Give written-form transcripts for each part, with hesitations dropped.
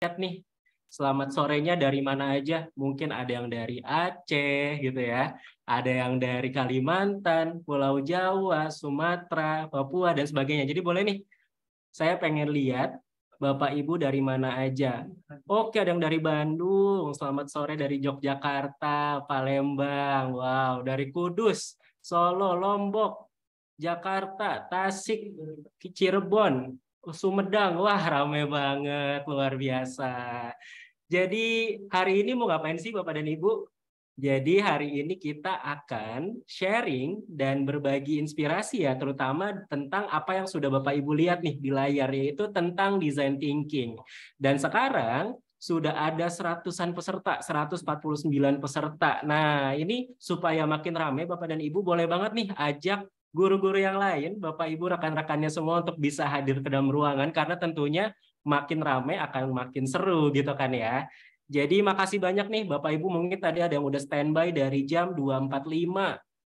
lihat nih, selamat sorenya dari mana aja. Mungkin ada yang dari Aceh gitu ya, ada yang dari Kalimantan, Pulau Jawa, Sumatera, Papua, dan sebagainya. Jadi boleh nih, saya pengen lihat Bapak Ibu dari mana aja. Oke, ada yang dari Bandung, selamat sore dari Yogyakarta, Palembang, wow, dari Kudus, Solo, Lombok, Jakarta, Tasik, Cirebon, Sumedang, wah rame banget, luar biasa. Jadi hari ini mau ngapain sih Bapak dan Ibu? Jadi hari ini kita akan sharing dan berbagi inspirasi ya, terutama tentang apa yang sudah Bapak Ibu lihat nih di layar, yaitu tentang design thinking. Dan sekarang sudah ada seratusan peserta, 149 peserta. Nah ini supaya makin ramai Bapak dan Ibu boleh banget nih ajak guru-guru yang lain, Bapak Ibu rekan-rekannya semua untuk bisa hadir ke dalam ruangan, karena tentunya makin ramai akan makin seru gitu kan ya. Jadi makasih banyak nih Bapak Ibu, mungkin tadi ada yang udah standby dari jam 2.45,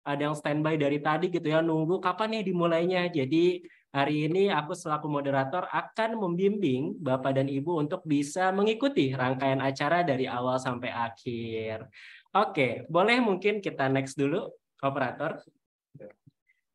ada yang standby dari tadi gitu ya, nunggu kapan nih dimulainya. Jadi hari ini aku selaku moderator akan membimbing Bapak dan Ibu untuk bisa mengikuti rangkaian acara dari awal sampai akhir. Oke, boleh mungkin kita next dulu, operator.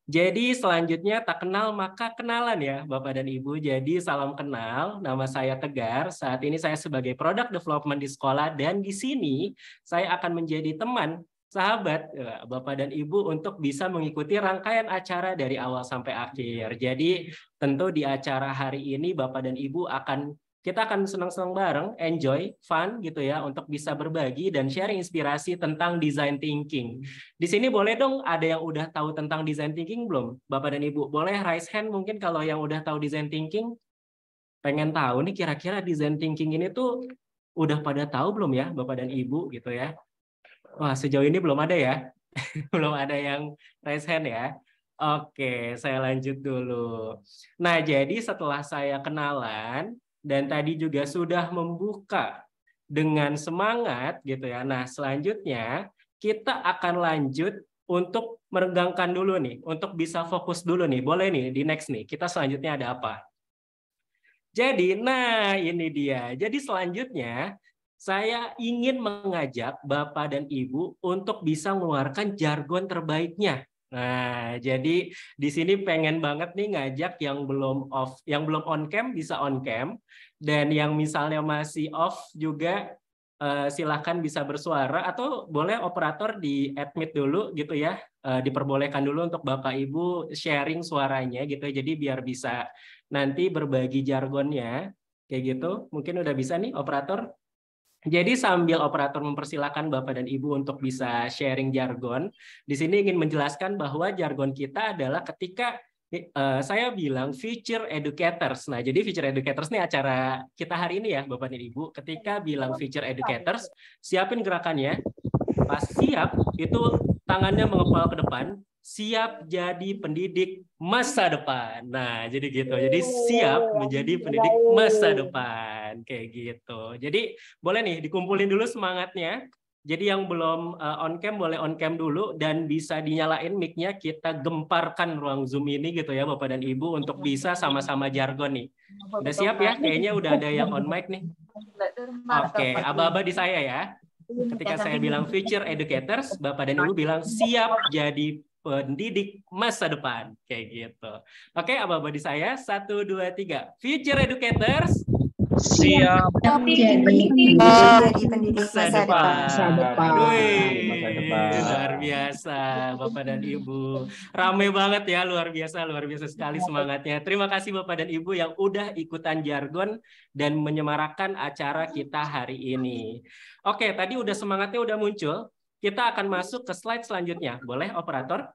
Jadi selanjutnya tak kenal maka kenalan ya Bapak dan Ibu. Jadi salam kenal, nama saya Tegar. Saat ini saya sebagai Product Development di sekolah dan di sini saya akan menjadi teman, sahabat Bapak dan Ibu untuk bisa mengikuti rangkaian acara dari awal sampai akhir. Jadi tentu di acara hari ini Bapak dan Ibu kita akan senang-senang bareng, enjoy, fun gitu ya, untuk bisa berbagi dan sharing inspirasi tentang design thinking. Di sini boleh dong ada yang udah tahu tentang design thinking belum? Bapak dan Ibu, boleh raise hand mungkin kalau yang udah tahu design thinking? Pengen tahu nih kira-kira design thinking ini tuh udah pada tahu belum ya Bapak dan Ibu gitu ya? Wah, sejauh ini belum ada ya? Belum ada yang raise hand ya? Oke, saya lanjut dulu. Nah, jadi setelah saya kenalan dan tadi juga sudah membuka dengan semangat gitu ya. Nah, selanjutnya kita akan lanjut untuk meregangkan dulu nih, untuk bisa fokus dulu nih. Boleh nih, di next nih. Kita selanjutnya ada apa? Jadi, nah ini dia. Jadi selanjutnya saya ingin mengajak Bapak dan Ibu untuk bisa mengeluarkan jargon terbaiknya. Nah, jadi di sini pengen banget nih ngajak yang belum off, yang belum on cam bisa on cam, dan yang misalnya masih off juga silahkan bisa bersuara, atau boleh operator di admit dulu gitu ya, diperbolehkan dulu untuk Bapak Ibu sharing suaranya gitu, jadi biar bisa nanti berbagi jargonnya kayak gitu. Mungkin udah bisa nih operator. Jadi sambil operator mempersilahkan Bapak dan Ibu untuk bisa sharing jargon, di sini ingin menjelaskan bahwa jargon kita adalah ketika saya bilang future educators. Nah, jadi future educators nih acara kita hari ini ya Bapak dan Ibu. Ketika bilang future educators, siapin gerakannya. Pas siap, itu tangannya mengepal ke depan, siap jadi pendidik masa depan. Nah, jadi gitu. Jadi siap menjadi pendidik masa depan. Kayak gitu. Jadi boleh nih dikumpulin dulu semangatnya. Jadi yang belum on cam boleh on cam dulu dan bisa dinyalain mic-nya, kita gemparkan ruang Zoom ini gitu ya Bapak dan Ibu untuk bisa sama-sama jargon nih. Udah siap ya? Kayaknya udah ada yang on mic nih. Oke, aba-aba di saya ya. Ketika saya bilang future educators, Bapak dan Ibu bilang siap jadi pendidik masa depan. Kayak gitu. Oke, aba-aba di saya. 1, 2, 3. Future educators. Siap jadi pendidik masa depan. Luar biasa, Bapak dan Ibu. Rame banget ya, luar biasa sekali semangatnya. Terima kasih Bapak dan Ibu yang udah ikutan jargon dan menyemarakan acara kita hari ini. Oke, tadi udah semangatnya udah muncul. Kita akan masuk ke slide selanjutnya. Boleh, operator?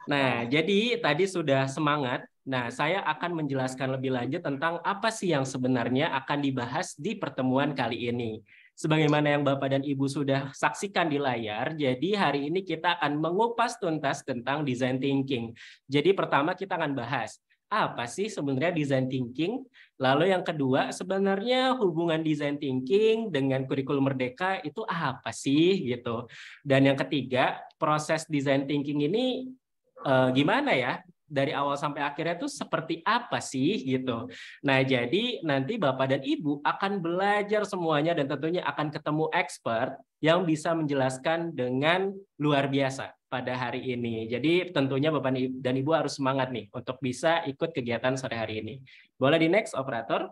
Nah, jadi tadi sudah semangat. Nah, saya akan menjelaskan lebih lanjut tentang apa sih yang sebenarnya akan dibahas di pertemuan kali ini. Sebagaimana yang Bapak dan Ibu sudah saksikan di layar, jadi hari ini kita akan mengupas tuntas tentang design thinking. Jadi pertama kita akan bahas, apa sih sebenarnya design thinking? Lalu yang kedua, sebenarnya hubungan design thinking dengan kurikulum merdeka itu apa sih gitu. Dan yang ketiga, proses design thinking ini gimana ya dari awal sampai akhirnya tuh seperti apa sih gitu. Nah, jadi nanti Bapak dan Ibu akan belajar semuanya dan tentunya akan ketemu expert yang bisa menjelaskan dengan luar biasa pada hari ini. Jadi tentunya Bapak dan Ibu harus semangat nih untuk bisa ikut kegiatan sore hari ini. Boleh di next, operator?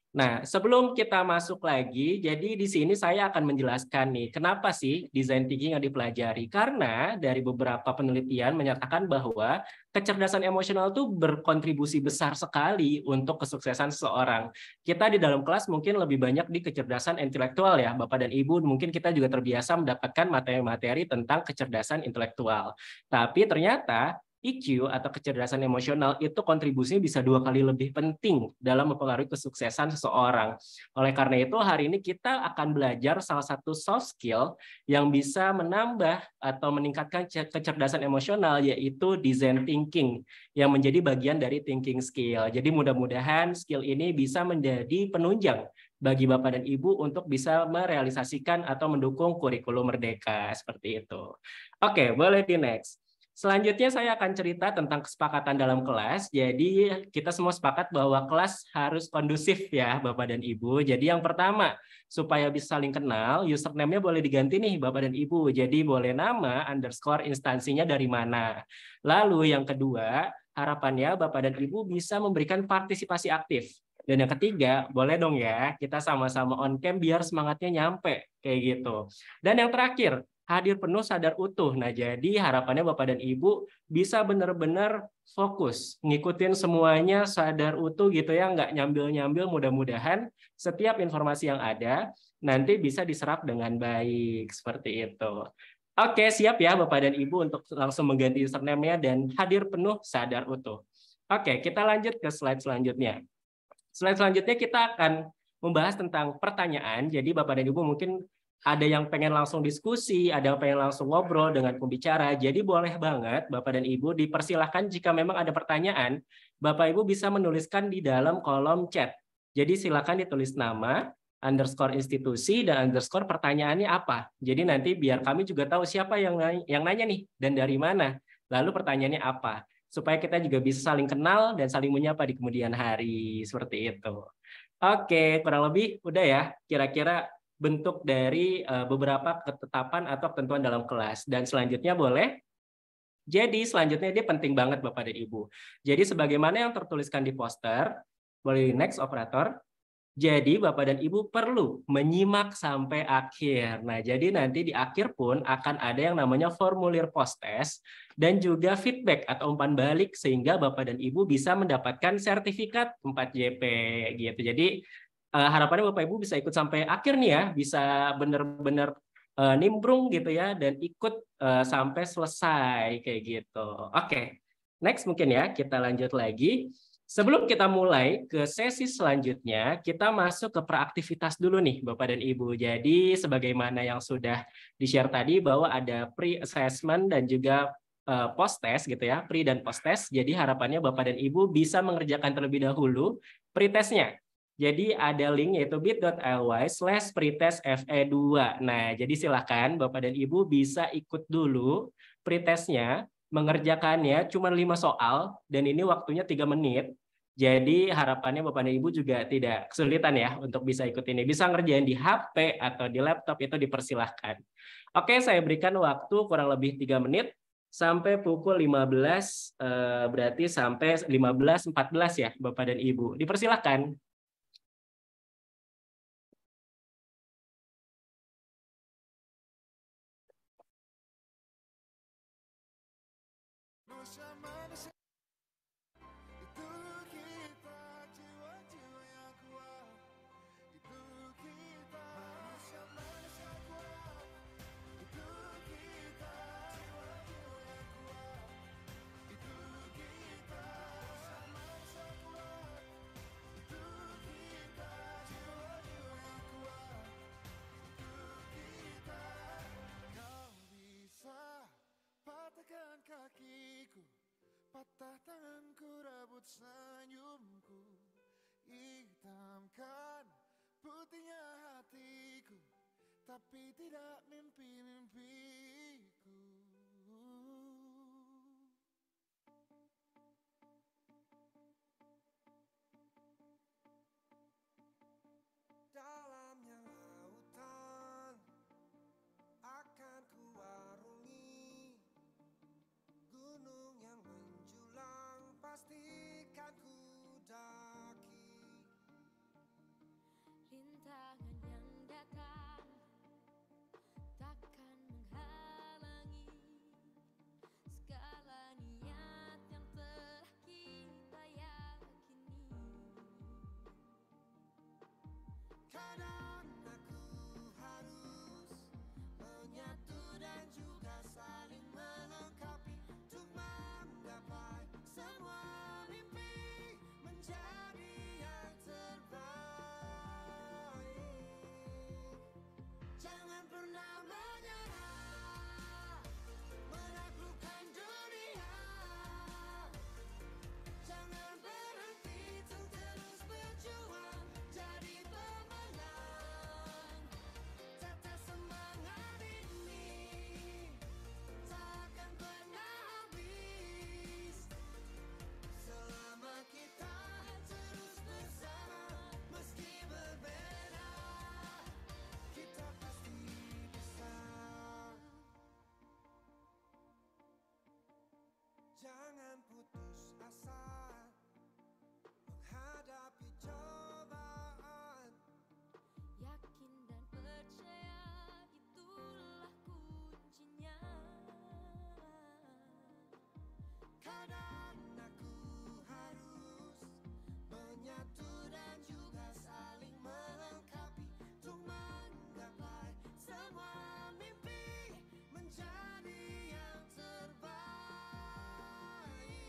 Nah, sebelum kita masuk lagi, jadi di sini saya akan menjelaskan nih, kenapa sih design thinking yang dipelajari? Karena dari beberapa penelitian menyatakan bahwa kecerdasan emosional itu berkontribusi besar sekali untuk kesuksesan seseorang. Kita di dalam kelas mungkin lebih banyak di kecerdasan intelektual ya, Bapak dan Ibu, mungkin kita juga terbiasa mendapatkan materi-materi tentang kecerdasan intelektual. Tapi ternyata EQ atau kecerdasan emosional itu kontribusinya bisa 2 kali lebih penting dalam mempengaruhi kesuksesan seseorang. Oleh karena itu, hari ini kita akan belajar salah satu soft skill yang bisa menambah atau meningkatkan kecerdasan emosional, yaitu design thinking, yang menjadi bagian dari thinking skill. Jadi mudah-mudahan skill ini bisa menjadi penunjang bagi Bapak dan Ibu untuk bisa merealisasikan atau mendukung kurikulum Merdeka, seperti itu. Oke, boleh di next. Selanjutnya saya akan cerita tentang kesepakatan dalam kelas. Jadi kita semua sepakat bahwa kelas harus kondusif ya Bapak dan Ibu. Jadi yang pertama, supaya bisa saling kenal, username-nya boleh diganti nih Bapak dan Ibu. Jadi boleh nama, underscore, instansinya dari mana. Lalu yang kedua, harapannya Bapak dan Ibu bisa memberikan partisipasi aktif. Dan yang ketiga, boleh dong ya, kita sama-sama on cam biar semangatnya nyampe, kayak gitu. Dan yang terakhir, hadir penuh sadar utuh. Nah, jadi harapannya Bapak dan Ibu bisa benar-benar fokus, ngikutin semuanya sadar utuh gitu ya, nggak nyambil-nyambil, mudah-mudahan setiap informasi yang ada nanti bisa diserap dengan baik, seperti itu. Oke, siap ya Bapak dan Ibu untuk langsung mengganti username-nya dan hadir penuh sadar utuh. Oke, kita lanjut ke slide selanjutnya. Slide selanjutnya kita akan membahas tentang pertanyaan. Jadi Bapak dan Ibu mungkin ada yang pengen langsung diskusi, ada yang pengen langsung ngobrol dengan pembicara. Jadi boleh banget Bapak dan Ibu dipersilahkan jika memang ada pertanyaan, Bapak Ibu bisa menuliskan di dalam kolom chat. Jadi silakan ditulis nama, underscore institusi, dan underscore pertanyaannya apa. Jadi nanti biar kami juga tahu siapa yang nanya nih dan dari mana. Lalu pertanyaannya apa supaya kita juga bisa saling kenal dan saling menyapa di kemudian hari, seperti itu. Oke, kurang lebih udah ya, kira-kira bentuk dari beberapa ketetapan atau ketentuan dalam kelas. Dan selanjutnya boleh. Jadi selanjutnya dia penting banget Bapak dan Ibu. Jadi sebagaimana yang tertuliskan di poster, boleh next operator. Jadi Bapak dan Ibu perlu menyimak sampai akhir. Nah, jadi nanti di akhir pun akan ada yang namanya formulir post-test dan juga feedback atau umpan balik sehingga Bapak dan Ibu bisa mendapatkan sertifikat 4JP gitu. Jadi harapannya Bapak Ibu bisa ikut sampai akhir nih ya, bisa benar-benar nimbrung gitu ya dan ikut sampai selesai kayak gitu. Oke. Next mungkin ya, kita lanjut lagi. Sebelum kita mulai ke sesi selanjutnya, kita masuk ke beraktivitas dulu nih Bapak dan Ibu. Jadi sebagaimana yang sudah di-share tadi bahwa ada pre-assessment dan juga post-test gitu ya, pre dan post-test. Jadi harapannya Bapak dan Ibu bisa mengerjakan terlebih dahulu pre-testnya. Jadi ada link yaitu bit.ly/pretest FE2. Nah, jadi silakan Bapak dan Ibu bisa ikut dulu pre-testnya, mengerjakannya cuma 5 soal dan ini waktunya 3 menit. Jadi harapannya Bapak dan Ibu juga tidak kesulitan ya untuk bisa ikut ini. Bisa ngerjain di HP atau di laptop itu dipersilahkan. Oke, saya berikan waktu kurang lebih 3 menit sampai pukul 15 berarti sampai 15.14 ya Bapak dan Ibu. Dipersilahkan. Kakiku, patah tanganku, rebut senyumku, hitamkan putihnya hatiku, tapi tidak mimpi-mimpiku.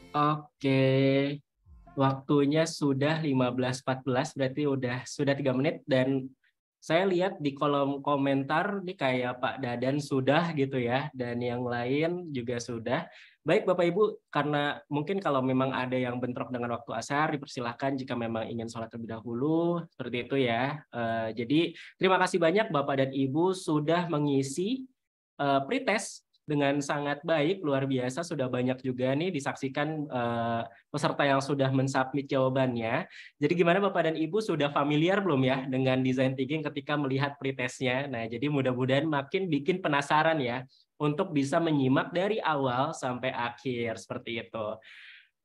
Oke, waktunya sudah 15.14, berarti sudah 3 menit, dan saya lihat di kolom komentar nih kayak Pak Dadan sudah gitu ya, dan yang lain juga sudah. Baik Bapak Ibu, karena mungkin kalau memang ada yang bentrok dengan waktu asar, dipersilahkan jika memang ingin sholat terlebih dahulu, seperti itu ya. Jadi terima kasih banyak Bapak dan Ibu sudah mengisi pretest dengan sangat baik, luar biasa, sudah banyak juga nih disaksikan peserta yang sudah mensubmit jawabannya. Jadi gimana Bapak dan Ibu, sudah familiar belum ya dengan design thinking ketika melihat pretestnya? Nah, jadi mudah-mudahan makin bikin penasaran ya untuk bisa menyimak dari awal sampai akhir seperti itu.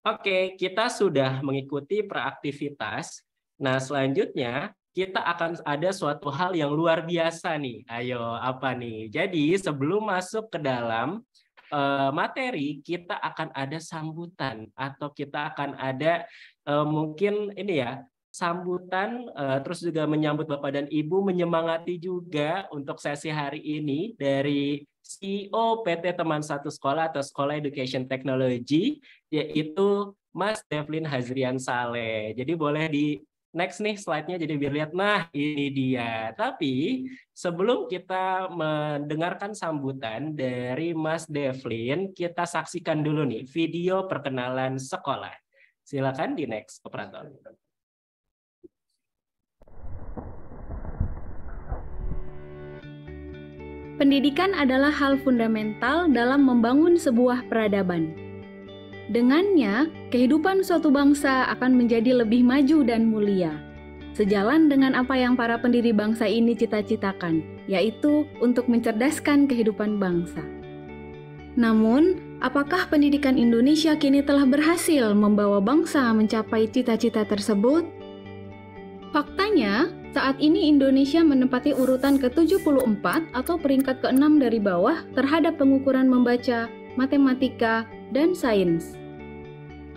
Oke, kita sudah mengikuti beraktivitas. Nah, selanjutnya kita akan ada suatu hal yang luar biasa nih. Ayo, apa nih? Jadi sebelum masuk ke dalam materi, kita akan ada sambutan atau kita akan ada mungkin ini ya, sambutan, terus juga menyambut Bapak dan Ibu, menyemangati juga untuk sesi hari ini dari CEO PT Teman Satu Sekolah atau Sekolah Education Technology, yaitu Mas Devlin Hazrian Saleh. Jadi boleh di next nih slide-nya, jadi biar lihat, nah ini dia. Tapi sebelum kita mendengarkan sambutan dari Mas Devlin, kita saksikan dulu nih video perkenalan sekolah. Silakan di next, operator. Pendidikan adalah hal fundamental dalam membangun sebuah peradaban. Dengannya, kehidupan suatu bangsa akan menjadi lebih maju dan mulia. Sejalan dengan apa yang para pendiri bangsa ini cita-citakan, yaitu untuk mencerdaskan kehidupan bangsa. Namun, apakah pendidikan Indonesia kini telah berhasil membawa bangsa mencapai cita-cita tersebut? Faktanya, saat ini Indonesia menempati urutan ke-74 atau peringkat ke-6 dari bawah terhadap pengukuran membaca, matematika, dan sains.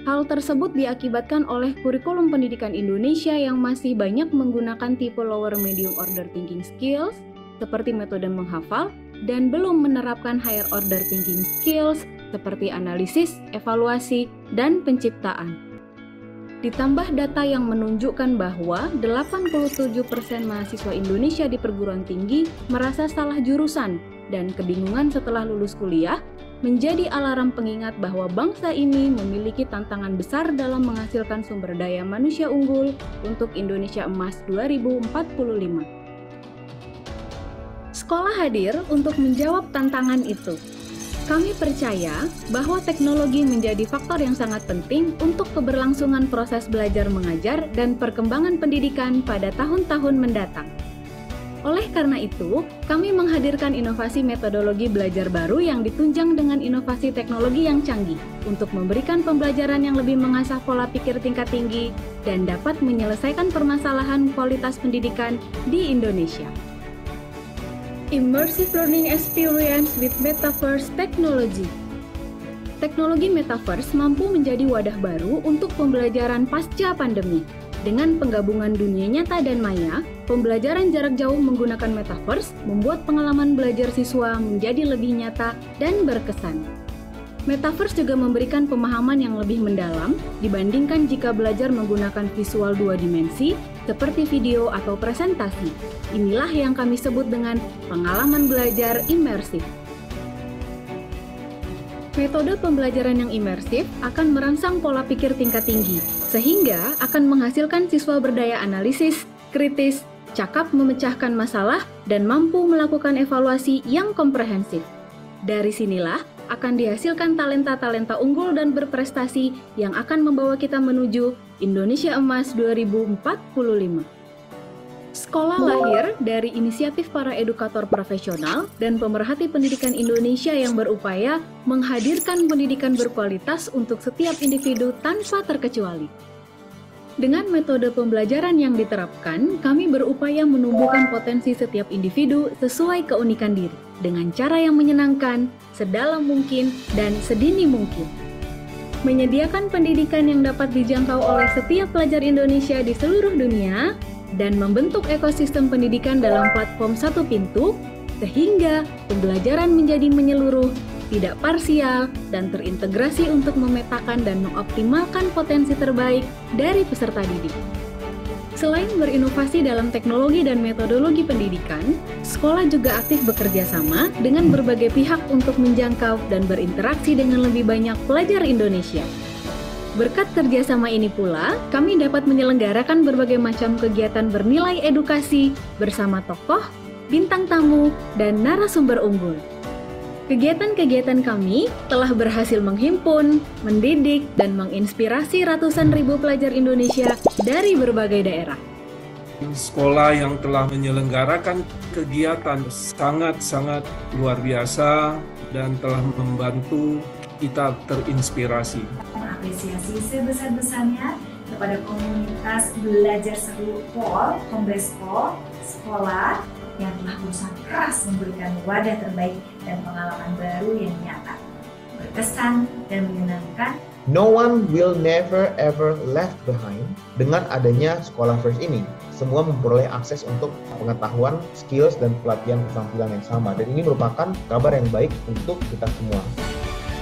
Hal tersebut diakibatkan oleh kurikulum pendidikan Indonesia yang masih banyak menggunakan tipe lower medium order thinking skills seperti metode menghafal dan belum menerapkan higher order thinking skills seperti analisis, evaluasi, dan penciptaan. Ditambah data yang menunjukkan bahwa 87% mahasiswa Indonesia di perguruan tinggi merasa salah jurusan dan kebingungan setelah lulus kuliah, menjadi alarm pengingat bahwa bangsa ini memiliki tantangan besar dalam menghasilkan sumber daya manusia unggul untuk Indonesia Emas 2045. Sekolah hadir untuk menjawab tantangan itu. Kami percaya bahwa teknologi menjadi faktor yang sangat penting untuk keberlangsungan proses belajar mengajar dan perkembangan pendidikan pada tahun-tahun mendatang. Oleh karena itu, kami menghadirkan inovasi metodologi belajar baru yang ditunjang dengan inovasi teknologi yang canggih untuk memberikan pembelajaran yang lebih mengasah pola pikir tingkat tinggi dan dapat menyelesaikan permasalahan kualitas pendidikan di Indonesia. Immersive Learning Experience with Metaverse Technology. Teknologi Metaverse mampu menjadi wadah baru untuk pembelajaran pasca pandemi. Dengan penggabungan dunia nyata dan maya, pembelajaran jarak jauh menggunakan Metaverse membuat pengalaman belajar siswa menjadi lebih nyata dan berkesan. Metaverse juga memberikan pemahaman yang lebih mendalam dibandingkan jika belajar menggunakan visual dua dimensi seperti video atau presentasi. Inilah yang kami sebut dengan pengalaman belajar imersif. Metode pembelajaran yang imersif akan merangsang pola pikir tingkat tinggi, sehingga akan menghasilkan siswa berdaya analisis, kritis, cakap memecahkan masalah, dan mampu melakukan evaluasi yang komprehensif. Dari sinilah akan dihasilkan talenta-talenta unggul dan berprestasi yang akan membawa kita menuju Indonesia Emas 2045. Sekolah lahir dari inisiatif para edukator profesional dan pemerhati pendidikan Indonesia yang berupaya menghadirkan pendidikan berkualitas untuk setiap individu tanpa terkecuali. Dengan metode pembelajaran yang diterapkan, kami berupaya menumbuhkan potensi setiap individu sesuai keunikan diri, dengan cara yang menyenangkan, sedalam mungkin, dan sedini mungkin. Menyediakan pendidikan yang dapat dijangkau oleh setiap pelajar Indonesia di seluruh dunia, dan membentuk ekosistem pendidikan dalam platform satu pintu, sehingga pembelajaran menjadi menyeluruh, tidak parsial, dan terintegrasi untuk memetakan dan mengoptimalkan potensi terbaik dari peserta didik. Selain berinovasi dalam teknologi dan metodologi pendidikan, sekolah juga aktif bekerja sama dengan berbagai pihak untuk menjangkau dan berinteraksi dengan lebih banyak pelajar Indonesia. Berkat kerjasama ini pula, kami dapat menyelenggarakan berbagai macam kegiatan bernilai edukasi bersama tokoh, bintang tamu, dan narasumber unggul. Kegiatan-kegiatan kami telah berhasil menghimpun, mendidik, dan menginspirasi ratusan ribu pelajar Indonesia dari berbagai daerah. Sekolah yang telah menyelenggarakan kegiatan sangat-sangat luar biasa dan telah membantu kita terinspirasi. Mengapresiasi sebesar-besarnya kepada komunitas belajar seru POL, Kombes POL, sekolah yang telah berusaha keras memberikan wadah terbaik dan pengalaman baru yang nyata, berkesan dan menyenangkan. No one will never ever left behind. Dengan adanya Sekolah First ini, semua memperoleh akses untuk pengetahuan, skills, dan pelatihan keterampilan yang sama. Dan ini merupakan kabar yang baik untuk kita semua.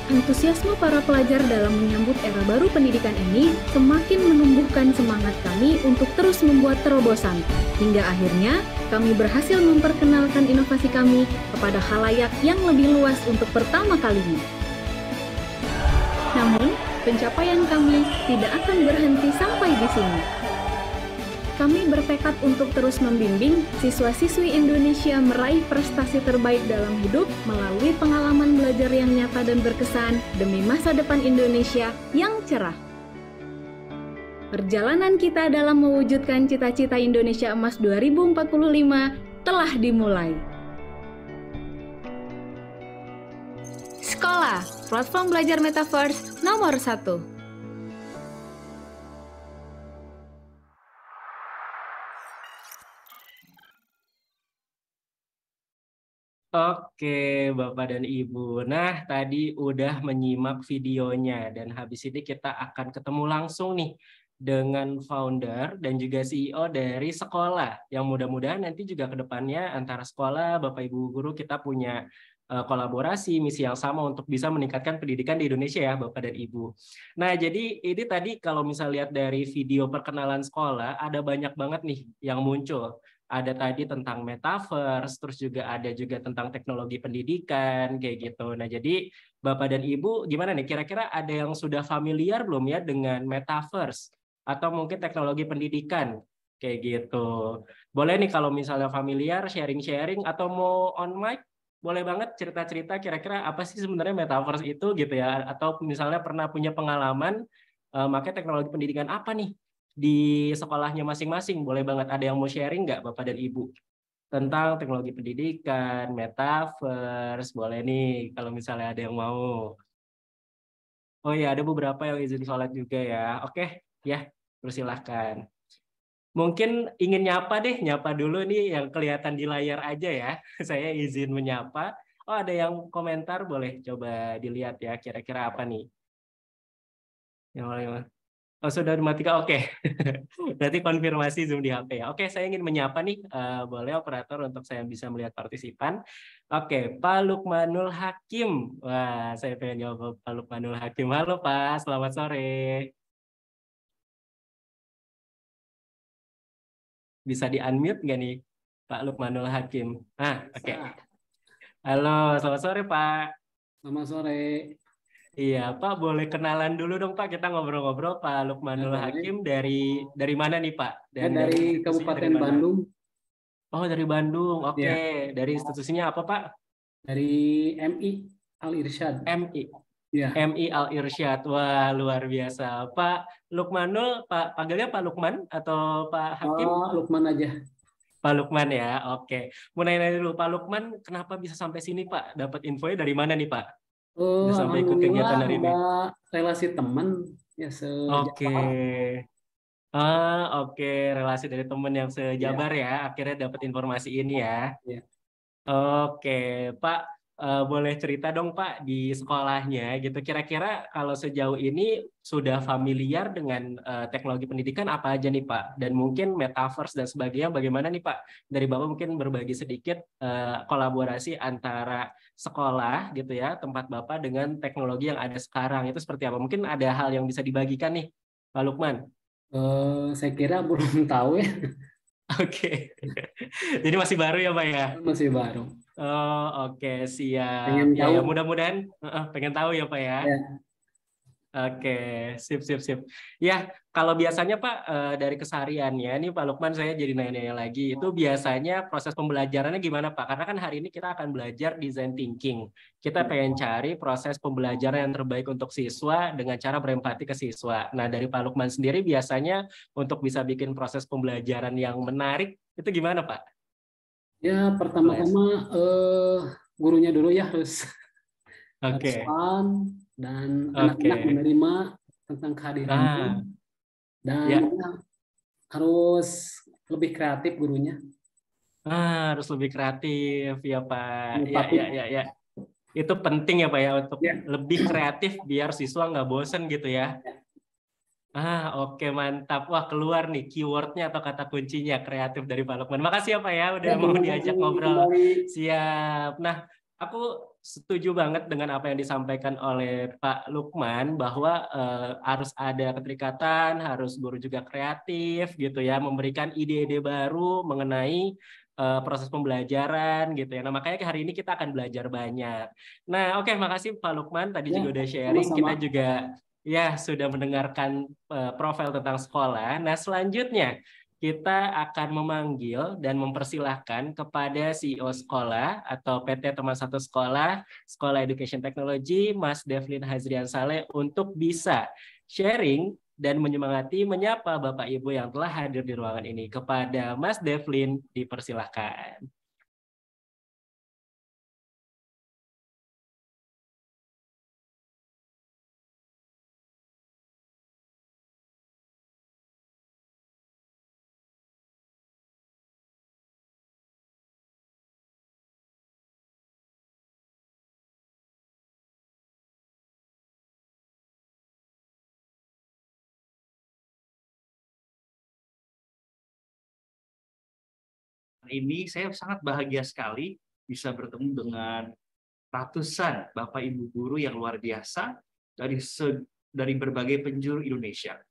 Antusiasme para pelajar dalam menyambut era baru pendidikan ini semakin menumbuhkan semangat kami untuk terus membuat terobosan, hingga akhirnya kami berhasil memperkenalkan inovasi kami kepada khalayak yang lebih luas untuk pertama kalinya. Namun, pencapaian kami tidak akan berhenti sampai di sini. Kami bertekad untuk terus membimbing siswa-siswi Indonesia meraih prestasi terbaik dalam hidup melalui pengalaman belajar yang nyata dan berkesan demi masa depan Indonesia yang cerah. Perjalanan kita dalam mewujudkan cita-cita Indonesia Emas 2045 telah dimulai. Sekolah, platform belajar Metaverse nomor 1. Oke, Bapak dan Ibu. Nah, tadi udah menyimak videonya dan habis ini kita akan ketemu langsung nih dengan founder dan juga CEO dari sekolah. Yang mudah-mudahan nanti juga ke depannya antara sekolah, Bapak Ibu guru kita punya kolaborasi, misi yang sama untuk bisa meningkatkan pendidikan di Indonesia ya, Bapak dan Ibu. Nah, jadi ini tadi kalau misal lihat dari video perkenalan sekolah, ada banyak banget nih yang muncul. Ada tadi tentang metaverse, terus juga ada juga tentang teknologi pendidikan, kayak gitu. Nah, jadi Bapak dan Ibu gimana nih? Kira-kira ada yang sudah familiar belum ya dengan metaverse? Atau mungkin teknologi pendidikan, kayak gitu. Boleh nih kalau misalnya familiar, sharing-sharing, atau mau on mic, boleh banget cerita-cerita kira-kira apa sih sebenarnya metaverse itu gitu ya. Atau misalnya pernah punya pengalaman, pakai teknologi pendidikan apa nih? Di sekolahnya masing-masing, boleh banget. Ada yang mau sharing nggak Bapak dan Ibu tentang teknologi pendidikan, metaverse, boleh nih kalau misalnya ada yang mau. Oh ya, ada beberapa yang izin sholat juga ya. Oke, ya, persilahkan. Mungkin ingin nyapa dulu nih yang kelihatan di layar aja ya. Saya izin menyapa. Oh, ada yang komentar, boleh coba dilihat ya, kira-kira apa nih. Yang boleh. Oh, sudah dimatikan, oke. Berarti konfirmasi Zoom di HP ya. Oke, saya ingin menyapa nih, boleh operator untuk saya bisa melihat partisipan. Oke, Pak Lukmanul Hakim. Wah, saya pengen jawab Pak Lukmanul Hakim. Halo Pak, selamat sore. Bisa di-unmute nggak nih, Pak Lukmanul Hakim? Oke. Halo, selamat sore Pak. Selamat sore. Iya, Pak, boleh kenalan dulu dong Pak, kita ngobrol-ngobrol. Pak Lukmanul Hakim dari mana nih Pak? Dan dari Kabupaten Bandung. Oh, dari Bandung. Oke. Ya. Dari institusinya apa Pak? Dari MI Al-Irsyad. MI. Ya. MI Al-Irsyad. Wah, luar biasa. Pak Lukmanul, Pak panggilnya Pak Lukman atau Pak Hakim? Oh, Lukman aja. Pak Lukman ya. Oke. Mau nanya dulu Pak Lukman, kenapa bisa sampai sini Pak? Dapat infonya dari mana nih Pak? Sampai ikut kegiatan hari ini. Relasi teman ya Oke. Oke, relasi dari teman yang sejabar ya. Akhirnya dapat informasi ini ya. Ya. Oke, Pak. boleh cerita dong Pak di sekolahnya gitu. Kira-kira kalau sejauh ini sudah familiar dengan teknologi pendidikan apa aja nih Pak? Dan mungkin metaverse dan sebagainya bagaimana nih Pak? Dari Bapak mungkin berbagi sedikit kolaborasi antara sekolah gitu ya, tempat Bapak dengan teknologi yang ada sekarang itu seperti apa? Mungkin ada hal yang bisa dibagikan nih Pak Lukman. Saya kira belum tahu ya, Oke. Jadi masih baru ya Pak ya? masih baru. Oh, oke, siap. Pengen Ya, tahu ya mudah-mudahan pengen tahu ya Pak ya. ya. Oke, sip. Ya, kalau biasanya Pak dari kesehariannya nih Pak Lukman saya jadi nanya-nanya lagi. Itu biasanya proses pembelajarannya gimana Pak? Karena kan hari ini kita akan belajar design thinking. Kita pengen cari proses pembelajaran yang terbaik untuk siswa dengan cara berempati ke siswa. Nah, dari Pak Lukman sendiri biasanya untuk bisa bikin proses pembelajaran yang menarik itu gimana Pak? Ya, pertama-tama gurunya dulu ya harus Oke. fun dan Oke. anak-anak menerima tentang kehadirannya dan Ya. harus lebih kreatif gurunya. Harus lebih kreatif ya Pak. Inovatif. Ya. Itu penting ya Pak ya untuk Ya. lebih kreatif biar siswa nggak bosen gitu ya. Oke mantap. Wah keluar nih keywordnya atau kata kuncinya kreatif dari Pak Lukman. Makasih ya Pak ya udah mau diajak ngobrol. Siap. Nah aku setuju banget dengan apa yang disampaikan oleh Pak Lukman bahwa harus ada keterikatan, harus guru juga kreatif gitu ya, memberikan ide-ide baru mengenai proses pembelajaran gitu ya. Nah makanya hari ini kita akan belajar banyak. Nah oke, makasih Pak Lukman tadi Ya, juga udah sharing. sama-sama. Kita juga ya sudah mendengarkan profil tentang sekolah. Nah selanjutnya kita akan memanggil dan mempersilahkan kepada CEO sekolah atau PT Teman Satu Sekolah, Sekolah Education Technology, Mas Devlin Hazrian Saleh untuk bisa sharing dan menyemangati menyapa Bapak Ibu yang telah hadir di ruangan ini. Kepada Mas Devlin dipersilahkan. Ini saya sangat bahagia sekali bisa bertemu dengan ratusan Bapak Ibu guru yang luar biasa dari berbagai penjuru Indonesia.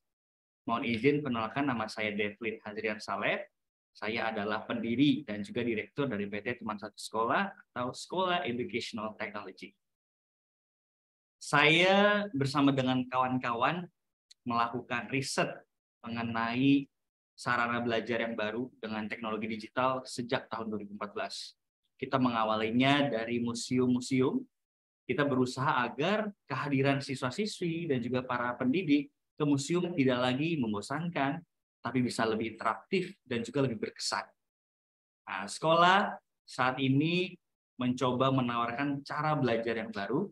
Mohon izin penolakan, nama saya Devlin Hazrian Saleh. Saya adalah pendiri dan juga direktur dari PT Teman Satu Sekolah atau Sekolah Educational Technology. Saya bersama dengan kawan-kawan melakukan riset mengenai sarana belajar yang baru dengan teknologi digital sejak tahun 2014. Kita mengawalinya dari museum-museum. Kita berusaha agar kehadiran siswa-siswi dan juga para pendidik ke museum tidak lagi membosankan, tapi bisa lebih interaktif dan juga lebih berkesan. Nah, sekolah saat ini mencoba menawarkan cara belajar yang baru,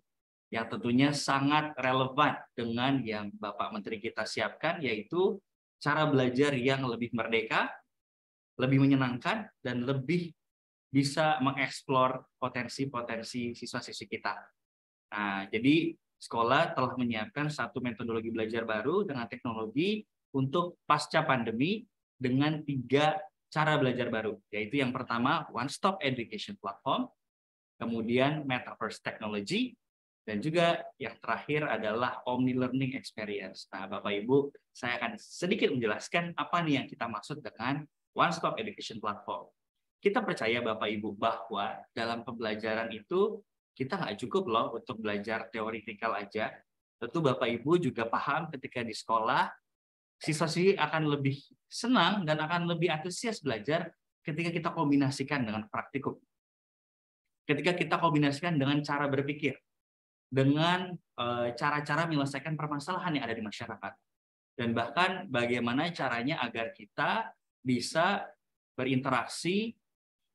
yang tentunya sangat relevan dengan yang Bapak Menteri kita siapkan, yaitu cara belajar yang lebih merdeka, lebih menyenangkan, dan lebih bisa mengeksplor potensi-potensi siswa-siswi kita. Nah, jadi sekolah telah menyiapkan satu metodologi belajar baru dengan teknologi untuk pasca pandemi dengan 3 cara belajar baru, yaitu yang pertama One Stop Education Platform, kemudian Metaverse Technology, dan juga yang terakhir adalah Omni Learning Experience. Nah, Bapak Ibu, saya akan sedikit menjelaskan apa nih yang kita maksud dengan One Stop Education Platform. Kita percaya Bapak Ibu bahwa dalam pembelajaran itu kita nggak cukup loh untuk belajar teoritikal aja. Tentu Bapak Ibu juga paham ketika di sekolah, siswa-siswi akan lebih senang dan akan lebih antusias belajar ketika kita kombinasikan dengan praktikum. Ketika kita kombinasikan dengan cara berpikir, dengan cara-cara menyelesaikan permasalahan yang ada di masyarakat. Dan bahkan bagaimana caranya agar kita bisa berinteraksi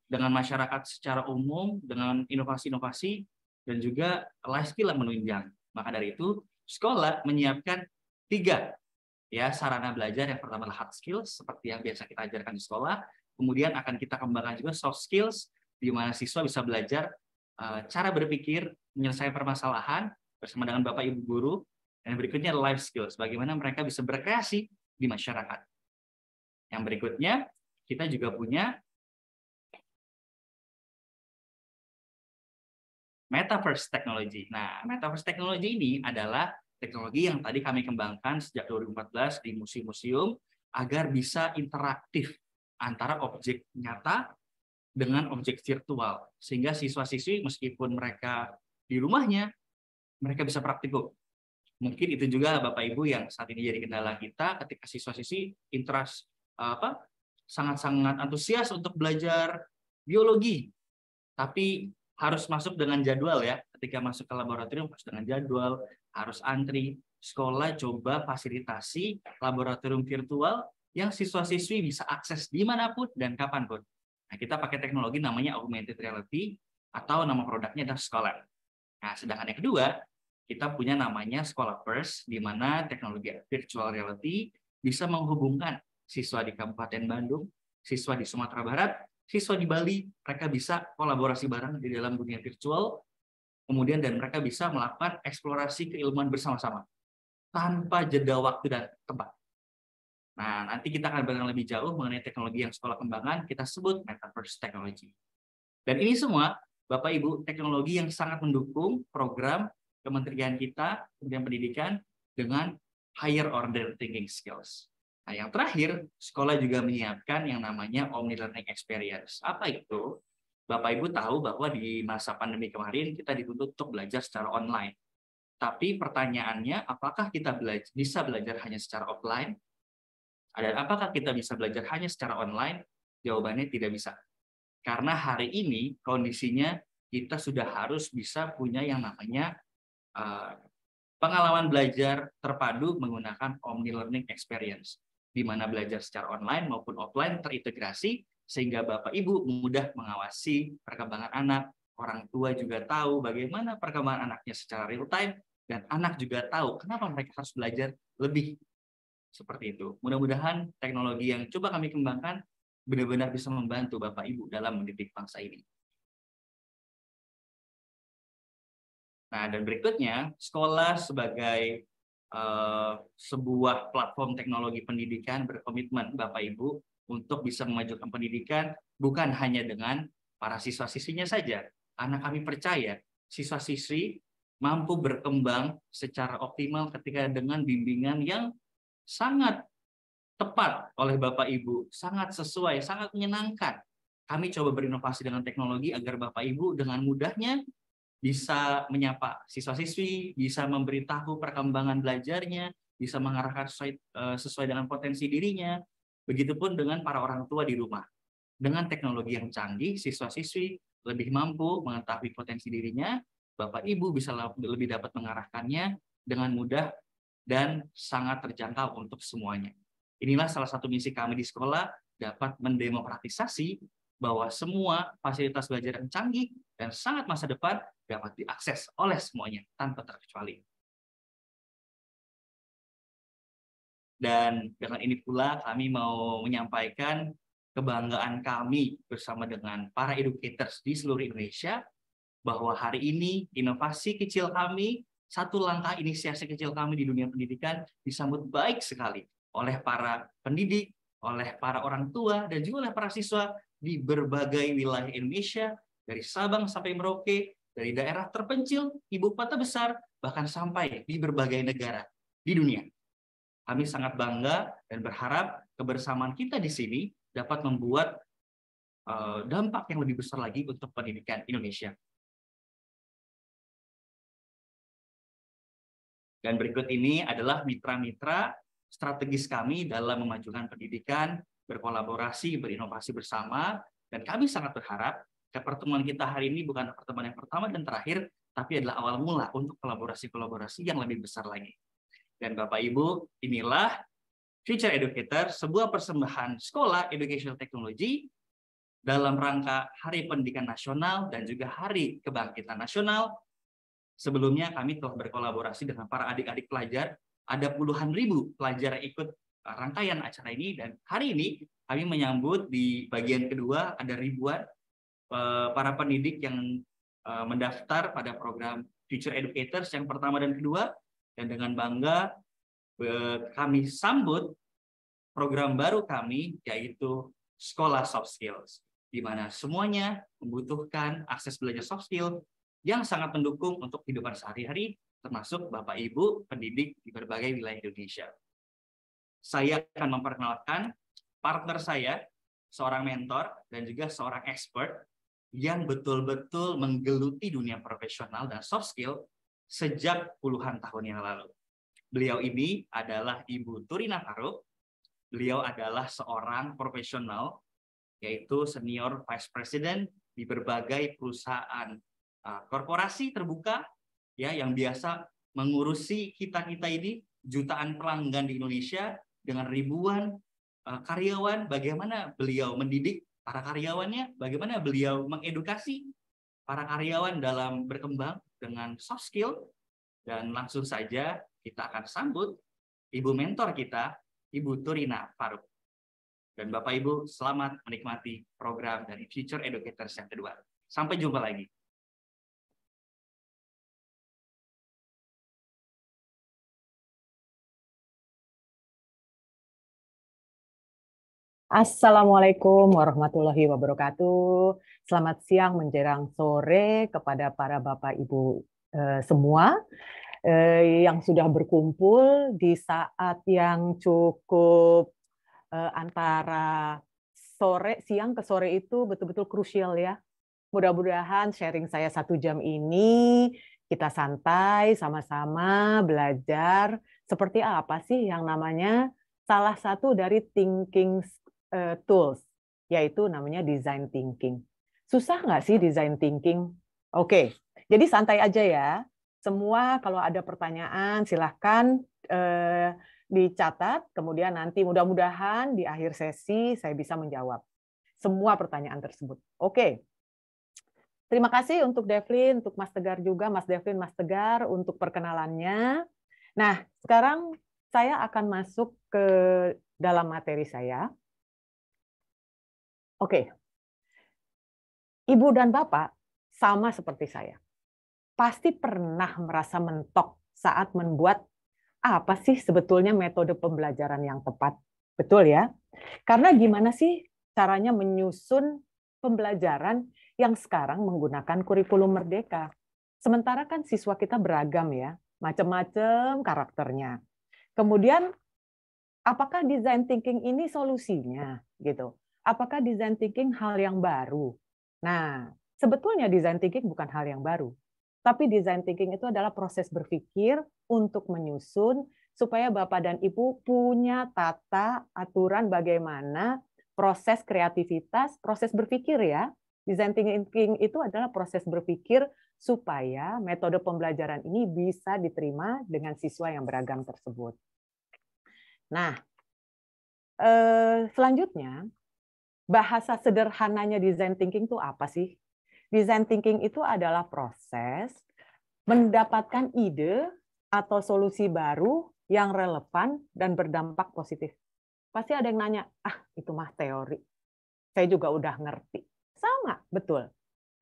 dengan masyarakat secara umum, dengan inovasi-inovasi, dan juga life skill yang menunjang. Maka dari itu, sekolah menyiapkan 3 sarana belajar. Yang pertama adalah hard skills, seperti yang biasa kita ajarkan di sekolah. Kemudian akan kita kembangkan juga soft skills, di mana siswa bisa belajar cara berpikir, menyelesaikan permasalahan bersama dengan Bapak Ibu guru, dan berikutnya life skills, bagaimana mereka bisa berkreasi di masyarakat. Yang berikutnya, kita juga punya Metaverse Technology. Nah, Metaverse Technology ini adalah teknologi yang tadi kami kembangkan sejak 2014 di museum-museum agar bisa interaktif antara objek nyata dengan objek virtual. Sehingga siswa-siswi meskipun mereka di rumahnya, mereka bisa praktikum. Mungkin itu juga Bapak Ibu yang saat ini jadi kendala kita ketika siswa-siswi sangat-sangat antusias untuk belajar biologi. Tapi harus masuk dengan jadwal ya. Ketika masuk ke laboratorium harus dengan jadwal, harus antri. Sekolah coba fasilitasi laboratorium virtual yang siswa-siswi bisa akses dimanapun dan kapanpun. Nah, kita pakai teknologi namanya augmented reality atau nama produknya adalah Scholar. Nah, sedangkan yang kedua, kita punya namanya Scholar First, di mana teknologi virtual reality bisa menghubungkan siswa di Kabupaten Bandung, siswa di Sumatera Barat, siswa di Bali, mereka bisa kolaborasi bareng di dalam dunia virtual, kemudian dan mereka bisa melakukan eksplorasi keilmuan bersama-sama tanpa jeda waktu dan tempat. Nah, nanti kita akan berbicara lebih jauh mengenai teknologi yang sekolah kembangkan, kita sebut Metaverse Technology. Dan ini semua, Bapak Ibu, teknologi yang sangat mendukung program Kementerian kita, Kementerian Pendidikan, dengan higher order thinking skills. Nah, yang terakhir, sekolah juga menyiapkan yang namanya Omni Learning Experience. Apa itu? Bapak Ibu tahu bahwa di masa pandemi kemarin kita dituntut untuk belajar secara online. Tapi pertanyaannya, apakah kita bisa belajar hanya secara offline? Dan apakah kita bisa belajar hanya secara online? Jawabannya tidak bisa. Karena hari ini kondisinya kita sudah harus bisa punya yang namanya pengalaman belajar terpadu menggunakan Omni Learning Experience, di mana belajar secara online maupun offline terintegrasi, sehingga Bapak Ibu mudah mengawasi perkembangan anak, orang tua juga tahu bagaimana perkembangan anaknya secara real time, dan anak juga tahu kenapa mereka harus belajar lebih. Seperti itu. Mudah-mudahan teknologi yang coba kami kembangkan benar-benar bisa membantu Bapak Ibu dalam mendidik bangsa ini. Nah, dan berikutnya, sekolah sebagai sebuah platform teknologi pendidikan berkomitmen Bapak Ibu untuk bisa memajukan pendidikan bukan hanya dengan para siswa-siswinya saja. Karena kami percaya siswa-siswi mampu berkembang secara optimal ketika dengan bimbingan yang sangat tepat oleh Bapak Ibu, sangat sesuai, sangat menyenangkan. Kami coba berinovasi dengan teknologi agar Bapak Ibu dengan mudahnya bisa menyapa siswa-siswi, bisa memberitahu perkembangan belajarnya, bisa mengarahkan sesuai dengan potensi dirinya. Begitupun dengan para orang tua di rumah. Dengan teknologi yang canggih, siswa-siswi lebih mampu mengetahui potensi dirinya, Bapak Ibu bisa lebih dapat mengarahkannya dengan mudah dan sangat terjangkau untuk semuanya. Inilah salah satu misi kami di sekolah, dapat mendemokratisasi bahwa semua fasilitas belajar yang canggih dan sangat masa depan dapat diakses oleh semuanya tanpa terkecuali. Dan dengan ini pula kami mau menyampaikan kebanggaan kami bersama dengan para educators di seluruh Indonesia bahwa hari ini inovasi kecil kami, satu langkah inisiasi kecil kami di dunia pendidikan disambut baik sekali oleh para pendidik, oleh para orang tua, dan juga oleh para siswa di berbagai wilayah Indonesia, dari Sabang sampai Merauke, dari daerah terpencil, ibu kota besar, bahkan sampai di berbagai negara di dunia. Kami sangat bangga dan berharap kebersamaan kita di sini dapat membuat dampak yang lebih besar lagi untuk pendidikan Indonesia. Dan berikut ini adalah mitra-mitra strategis kami dalam memajukan pendidikan, berkolaborasi, berinovasi bersama, dan kami sangat berharap pertemuan kita hari ini bukan pertemuan yang pertama dan terakhir, tapi adalah awal mula untuk kolaborasi-kolaborasi yang lebih besar lagi. Dan Bapak Ibu, inilah Future Educator, sebuah persembahan sekolah educational technology dalam rangka Hari Pendidikan Nasional dan juga Hari Kebangkitan Nasional. Sebelumnya kami telah berkolaborasi dengan para adik-adik pelajar, ada puluhan ribu pelajar yang ikut rangkaian acara ini, dan hari ini kami menyambut di bagian kedua ada ribuan para pendidik yang mendaftar pada program Future Educators yang pertama dan kedua, dan dengan bangga kami sambut program baru kami, yaitu Sekolah Soft Skills, di mana semuanya membutuhkan akses belajar soft skill yang sangat mendukung untuk kehidupan sehari-hari, termasuk Bapak Ibu pendidik di berbagai wilayah Indonesia. Saya akan memperkenalkan partner saya, seorang mentor dan juga seorang expert yang betul-betul menggeluti dunia profesional dan soft skill sejak puluhan tahun yang lalu. Beliau ini adalah Ibu Turina Faruk. Beliau adalah seorang profesional, yaitu Senior Vice President di berbagai perusahaan korporasi terbuka, ya, yang biasa mengurusi kita-kita ini, jutaan pelanggan di Indonesia dengan ribuan karyawan. Bagaimana beliau mendidik para karyawannya, bagaimana beliau mengedukasi para karyawan dalam berkembang dengan soft skill. Dan langsung saja kita akan sambut Ibu mentor kita, Ibu Turina Faruk. Dan Bapak Ibu, selamat menikmati program dari Future Educators yang kedua. Sampai jumpa lagi. Assalamualaikum warahmatullahi wabarakatuh. Selamat siang menjelang sore kepada para Bapak Ibu semua yang sudah berkumpul di saat yang cukup antara siang ke sore itu betul-betul krusial ya. Mudah-mudahan sharing saya 1 jam ini kita santai sama-sama belajar seperti apa sih yang namanya salah satu dari thinking tools, yaitu namanya design thinking. Susah nggak sih design thinking? Oke, jadi santai aja ya. Semua kalau ada pertanyaan silahkan dicatat, kemudian nanti mudah-mudahan di akhir sesi saya bisa menjawab semua pertanyaan tersebut. Oke. Terima kasih untuk Devlin, untuk Mas Tegar juga, Mas Devlin, Mas Tegar untuk perkenalannya. Nah, sekarang saya akan masuk ke dalam materi saya. Oke. Ibu dan Bapak sama seperti saya. Pasti pernah merasa mentok saat membuat apa sih sebetulnya metode pembelajaran yang tepat. Betul ya? Karena gimana sih caranya menyusun pembelajaran yang sekarang menggunakan kurikulum merdeka. Sementara kan siswa kita beragam ya, macam-macam karakternya. Kemudian apakah design thinking ini solusinya gitu? Apakah design thinking hal yang baru? Nah, sebetulnya design thinking bukan hal yang baru. Tapi design thinking itu adalah proses berpikir untuk menyusun supaya Bapak dan Ibu punya tata aturan bagaimana proses kreativitas, proses berpikir ya. Design thinking itu adalah proses berpikir supaya metode pembelajaran ini bisa diterima dengan siswa yang beragam tersebut. Nah, selanjutnya, bahasa sederhananya design thinking itu apa sih? Design thinking itu adalah proses mendapatkan ide atau solusi baru yang relevan dan berdampak positif. Pasti ada yang nanya, itu mah teori. Saya juga udah ngerti. Sama, betul.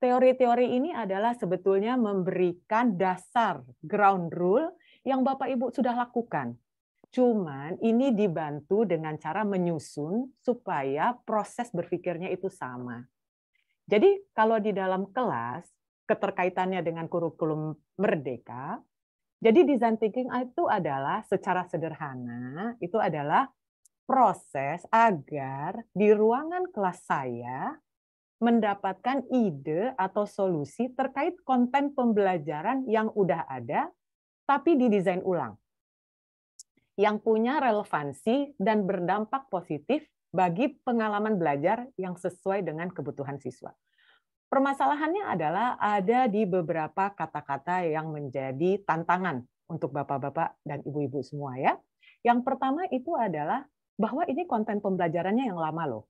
Teori-teori ini adalah sebetulnya memberikan dasar ground rule yang Bapak Ibu sudah lakukan. Cuman ini dibantu dengan cara menyusun supaya proses berpikirnya itu sama. Jadi kalau di dalam kelas, keterkaitannya dengan kurikulum merdeka, jadi design thinking itu adalah secara sederhana, itu adalah proses agar di ruangan kelas saya mendapatkan ide atau solusi terkait konten pembelajaran yang udah ada, tapi didesain ulang. Yang punya relevansi dan berdampak positif bagi pengalaman belajar yang sesuai dengan kebutuhan siswa. Permasalahannya adalah ada di beberapa kata-kata yang menjadi tantangan untuk Bapak-Bapak dan Ibu-Ibu semua ya. Yang pertama itu adalah bahwa ini konten pembelajarannya yang lama loh.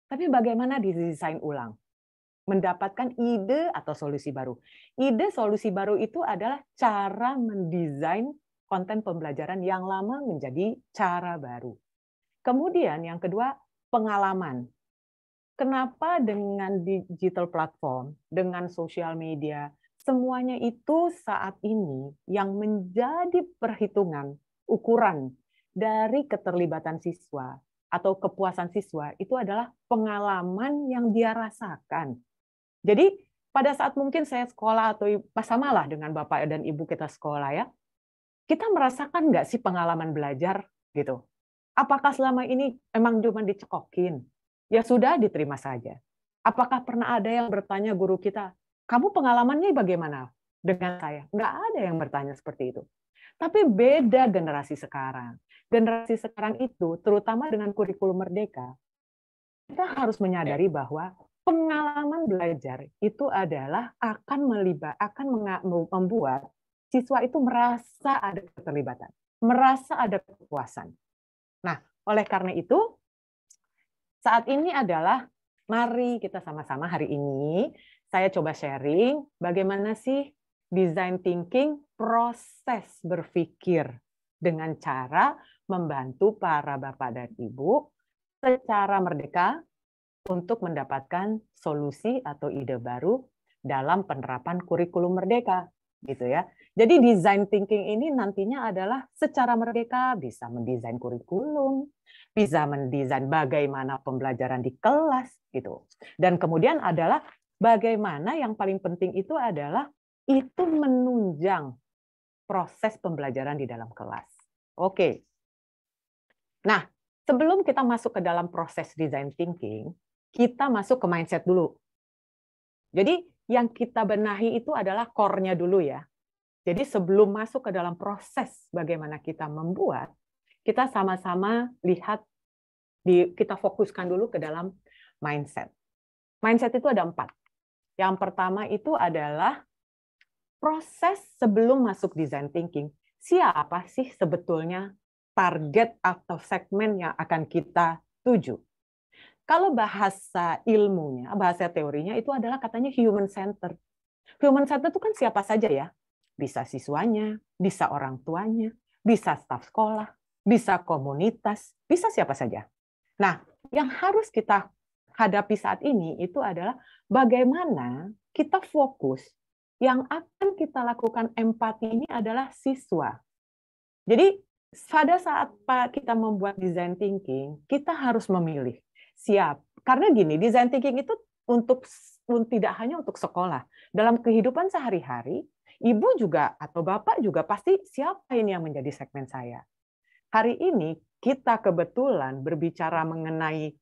Tapi bagaimana didesain ulang? Mendapatkan ide atau solusi baru. Ide solusi baru itu adalah cara mendesain konten pembelajaran yang lama menjadi cara baru. Kemudian yang kedua, pengalaman. Kenapa dengan digital platform, dengan sosial media, semuanya itu saat ini yang menjadi perhitungan, ukuran dari keterlibatan siswa atau kepuasan siswa itu adalah pengalaman yang dia rasakan. Jadi pada saat mungkin saya sekolah atau samalah dengan Bapak dan Ibu kita sekolah ya, kita merasakan nggak sih pengalaman belajar gitu? Apakah selama ini emang cuma dicekokin? Ya sudah, diterima saja. Apakah pernah ada yang bertanya guru kita, kamu pengalamannya bagaimana dengan saya? Nggak ada yang bertanya seperti itu. Tapi beda generasi sekarang. Generasi sekarang itu, terutama dengan kurikulum merdeka, kita harus menyadari bahwa pengalaman belajar itu adalah akan membuat siswa itu merasa ada keterlibatan, merasa ada kepuasan. Nah, oleh karena itu, saat ini adalah mari kita sama-sama hari ini, saya coba sharing bagaimana sih design thinking, proses berpikir dengan cara membantu para Bapak dan Ibu secara merdeka untuk mendapatkan solusi atau ide baru dalam penerapan kurikulum merdeka, gitu ya. Jadi design thinking ini nantinya adalah secara merdeka bisa mendesain kurikulum, bisa mendesain bagaimana pembelajaran di kelas, gitu. Dan kemudian adalah bagaimana yang paling penting itu adalah itu menunjang proses pembelajaran di dalam kelas. Oke. Nah, sebelum kita masuk ke dalam proses design thinking, kita masuk ke mindset dulu. Jadi yang kita benahi itu adalah core-nya dulu ya. Jadi sebelum masuk ke dalam proses bagaimana kita membuat, kita sama-sama lihat, kita fokuskan dulu ke dalam mindset. Mindset itu ada 4. Yang pertama itu adalah proses sebelum masuk design thinking. Siapa sih sebetulnya target atau segmen yang akan kita tuju? Kalau bahasa ilmunya, bahasa teorinya itu adalah katanya human center. Human center itu kan siapa saja ya? Bisa siswanya, bisa orang tuanya, bisa staf sekolah, bisa komunitas, bisa siapa saja. Nah, yang harus kita hadapi saat ini itu adalah bagaimana kita fokus yang akan kita lakukan empati ini adalah siswa. Jadi pada saat kita membuat design thinking, kita harus memilih siap. Karena gini, design thinking itu tidak hanya untuk sekolah. Dalam kehidupan sehari-hari, ibu juga atau bapak juga pasti siapa ini yang menjadi segmen saya. Hari ini kita kebetulan berbicara mengenai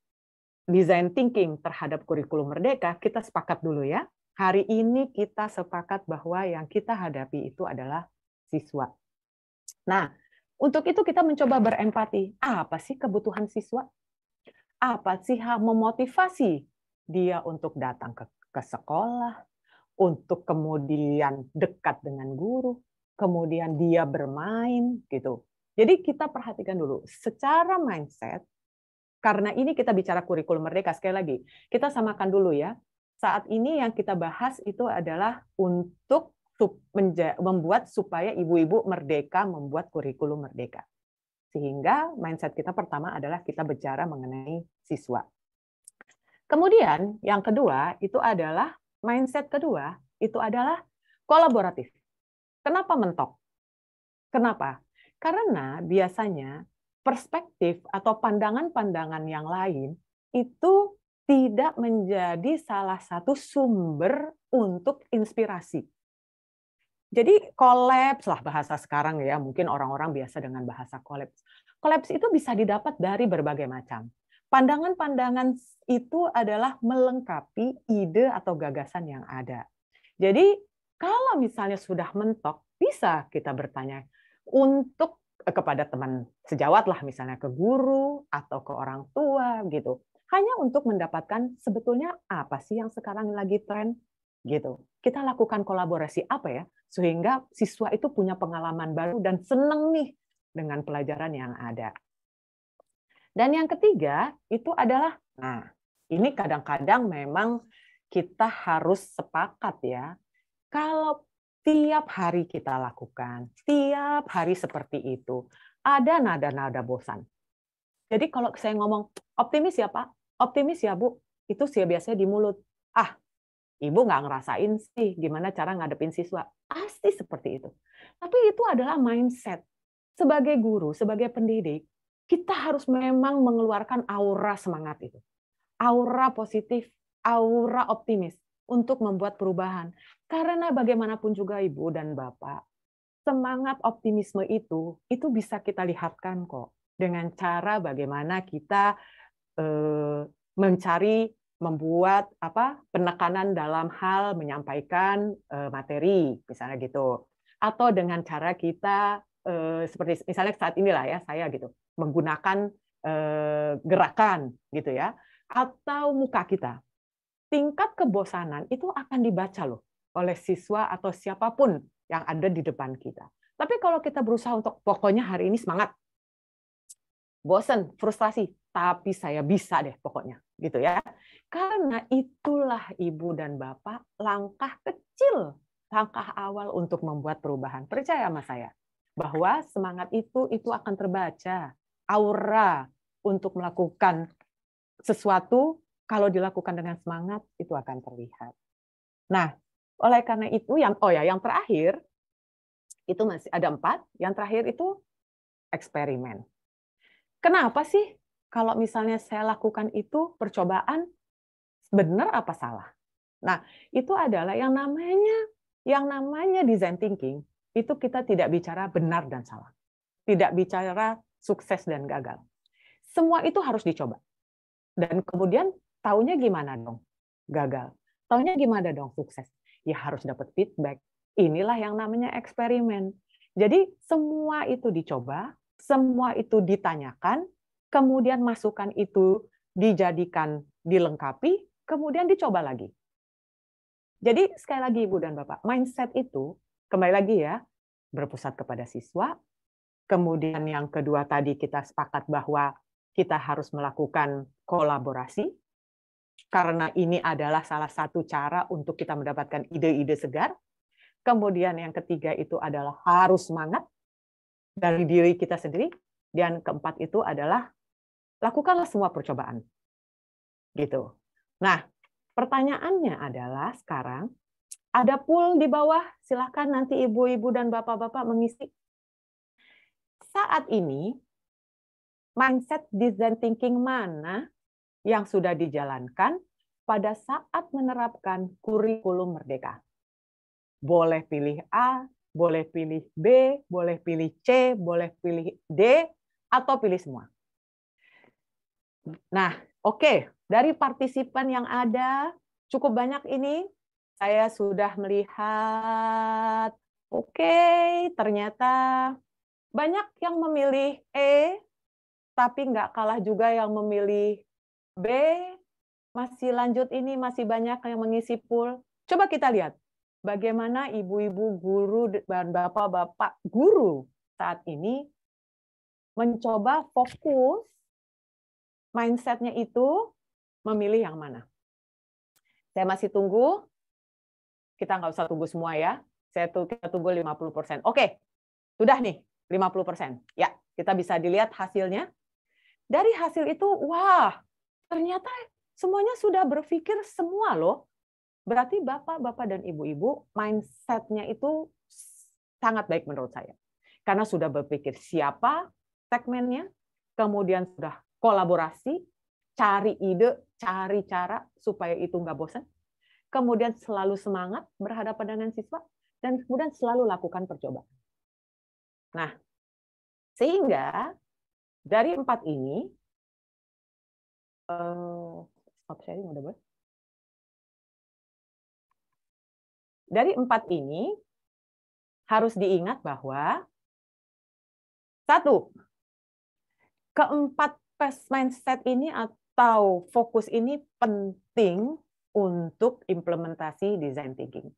design thinking terhadap kurikulum merdeka, kita sepakat dulu ya. Hari ini kita sepakat bahwa yang kita hadapi itu adalah siswa. Nah, untuk itu kita mencoba berempati. Apa sih kebutuhan siswa? Apa sih memotivasi dia untuk datang ke sekolah, untuk kemudian dekat dengan guru, kemudian dia bermain, gitu. Jadi kita perhatikan dulu, secara mindset, karena ini kita bicara kurikulum merdeka, sekali lagi, kita samakan dulu ya. Saat ini yang kita bahas itu adalah untuk membuat supaya ibu-ibu merdeka membuat kurikulum merdeka. Sehingga mindset kita pertama adalah kita bicara mengenai siswa. Kemudian yang kedua itu adalah mindset kedua itu adalah kolaboratif. Kenapa mentok? Kenapa? Karena biasanya perspektif atau pandangan-pandangan yang lain itu tidak menjadi salah satu sumber untuk inspirasi. Jadi kolaps lah bahasa sekarang ya, mungkin orang-orang biasa dengan bahasa kolaps. Kolaps itu bisa didapat dari berbagai macam. Pandangan-pandangan itu adalah melengkapi ide atau gagasan yang ada. Jadi kalau misalnya sudah mentok, bisa kita bertanya untuk kepada teman sejawat lah, misalnya ke guru atau ke orang tua gitu. Hanya untuk mendapatkan sebetulnya apa sih yang sekarang lagi tren gitu. Kita lakukan kolaborasi apa ya sehingga siswa itu punya pengalaman baru dan seneng nih dengan pelajaran yang ada. Dan yang ketiga itu adalah, nah ini kadang-kadang memang kita harus sepakat ya, kalau tiap hari kita lakukan, tiap hari seperti itu, ada nada-nada bosan. Jadi kalau saya ngomong optimis ya Pak, optimis ya Bu, itu sih biasanya di mulut. Ibu nggak ngerasain sih gimana cara ngadepin siswa. Pasti seperti itu. Tapi itu adalah mindset. Sebagai guru, sebagai pendidik, kita harus memang mengeluarkan aura semangat itu. Aura positif, aura optimis untuk membuat perubahan. Karena bagaimanapun juga Ibu dan Bapak, semangat optimisme itu bisa kita lihatkan kok dengan cara bagaimana kita mencari membuat penekanan dalam hal menyampaikan materi misalnya gitu, atau dengan cara kita seperti misalnya saat inilah ya saya gitu menggunakan gerakan gitu ya, atau muka kita. Tingkat kebosanan itu akan dibaca loh oleh siswa atau siapapun yang ada di depan kita. Tapi kalau kita berusaha untuk pokoknya hari ini semangat, bosan, frustrasi, tapi saya bisa deh pokoknya gitu ya. Karena itulah Ibu dan Bapak langkah kecil, langkah awal untuk membuat perubahan. Percaya sama saya bahwa semangat itu akan terbaca. Aura untuk melakukan sesuatu kalau dilakukan dengan semangat itu akan terlihat. Nah, oleh karena itu yang terakhir itu masih ada 4. Yang terakhir itu eksperimen. Kenapa sih kalau misalnya saya lakukan itu percobaan, benar apa salah? Nah, itu adalah yang namanya design thinking, itu kita tidak bicara benar dan salah. Tidak bicara sukses dan gagal. Semua itu harus dicoba. Dan kemudian taunya gimana dong? Gagal. Taunya gimana dong sukses? Ya harus dapat feedback. Inilah yang namanya eksperimen. Jadi semua itu dicoba, semua itu ditanyakan, kemudian masukan itu dijadikan, dilengkapi, kemudian dicoba lagi. Jadi sekali lagi Ibu dan Bapak, mindset itu kembali lagi ya, berpusat kepada siswa. Kemudian yang kedua tadi kita sepakat bahwa kita harus melakukan kolaborasi, karena ini adalah salah satu cara untuk kita mendapatkan ide-ide segar. Kemudian yang ketiga itu adalah harus semangat dari diri kita sendiri. Dan keempat itu adalah lakukanlah semua percobaan. Gitu. Nah, pertanyaannya adalah sekarang ada pool di bawah, silakan nanti ibu-ibu dan bapak-bapak mengisi. Saat ini mindset design thinking mana yang sudah dijalankan pada saat menerapkan kurikulum Merdeka? Boleh pilih A, boleh pilih B, boleh pilih C, boleh pilih D, atau pilih semua. Nah, oke. Dari partisipan yang ada, cukup banyak ini. Saya sudah melihat, oke, ternyata banyak yang memilih E, tapi nggak kalah juga yang memilih B. Masih lanjut ini, masih banyak yang mengisi pool. Coba kita lihat. Bagaimana ibu-ibu guru dan bapak-bapak guru saat ini mencoba fokus mindset-nya itu memilih yang mana. Saya masih tunggu. Kita nggak usah tunggu semua ya. Kita tunggu 50%. Oke, sudah nih 50%. Ya, kita bisa dilihat hasilnya. Dari hasil itu, wah, ternyata semuanya sudah berpikir semua loh. Berarti bapak-bapak dan ibu-ibu mindset-nya itu sangat baik menurut saya. Karena sudah berpikir siapa segmennya, kemudian sudah kolaborasi, cari ide, cari cara supaya itu nggak bosan, kemudian selalu semangat berhadapan dengan siswa, dan kemudian selalu lakukan percobaan. Nah, sehingga dari 4 ini, stop sharing udah boleh? Dari 4 ini harus diingat bahwa 1, keempat mindset ini atau fokus ini penting untuk implementasi design thinking.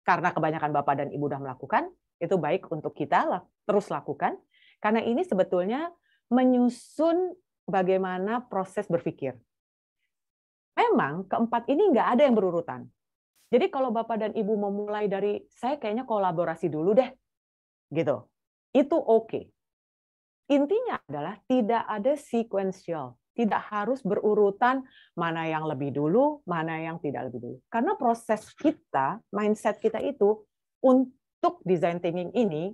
Karena kebanyakan Bapak dan Ibu sudah melakukan, itu baik untuk kita terus lakukan. Karena ini sebetulnya menyusun bagaimana proses berpikir. Memang keempat ini nggak ada yang berurutan. Jadi kalau Bapak dan Ibu memulai dari, saya kayaknya kolaborasi dulu deh, gitu. Itu oke. Intinya adalah tidak ada sequential. Tidak harus berurutan mana yang lebih dulu, mana yang tidak lebih dulu. Karena proses kita, mindset kita itu untuk design thinking ini,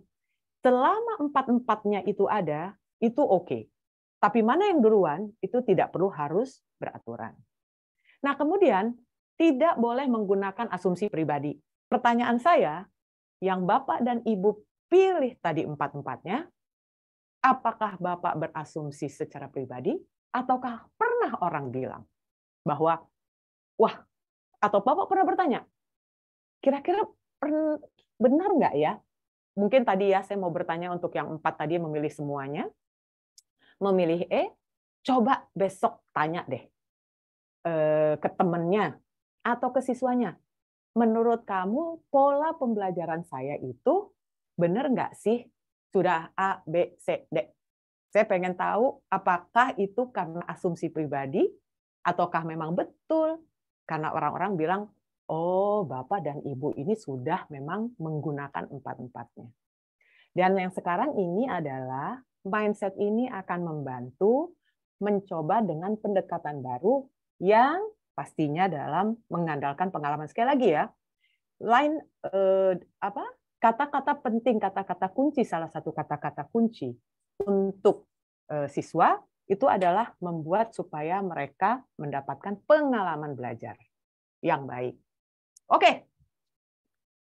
selama 4-4-nya itu ada, itu oke. Tapi mana yang duluan, itu tidak perlu harus beraturan. Nah, kemudian tidak boleh menggunakan asumsi pribadi. Pertanyaan saya, yang Bapak dan Ibu pilih tadi 4-4-nya, apakah Bapak berasumsi secara pribadi, ataukah pernah orang bilang bahwa, wah, atau Bapak pernah bertanya, kira-kira benar nggak ya? Mungkin tadi ya, saya mau bertanya untuk yang 4 tadi memilih semuanya, memilih E, coba besok tanya deh ke temennya atau ke siswanya. Menurut kamu, pola pembelajaran saya itu benar nggak sih? Sudah A, B, C, D. Saya pengen tahu apakah itu karena asumsi pribadi, ataukah memang betul karena orang-orang bilang, oh, Bapak dan Ibu ini sudah memang menggunakan 4-4-nya. Dan yang sekarang ini adalah, mindset ini akan membantu mencoba dengan pendekatan baru yang pastinya dalam mengandalkan pengalaman. Sekali lagi ya, kata-kata penting, kata-kata kunci, salah satu kata-kata kunci untuk siswa itu adalah membuat supaya mereka mendapatkan pengalaman belajar yang baik. Oke,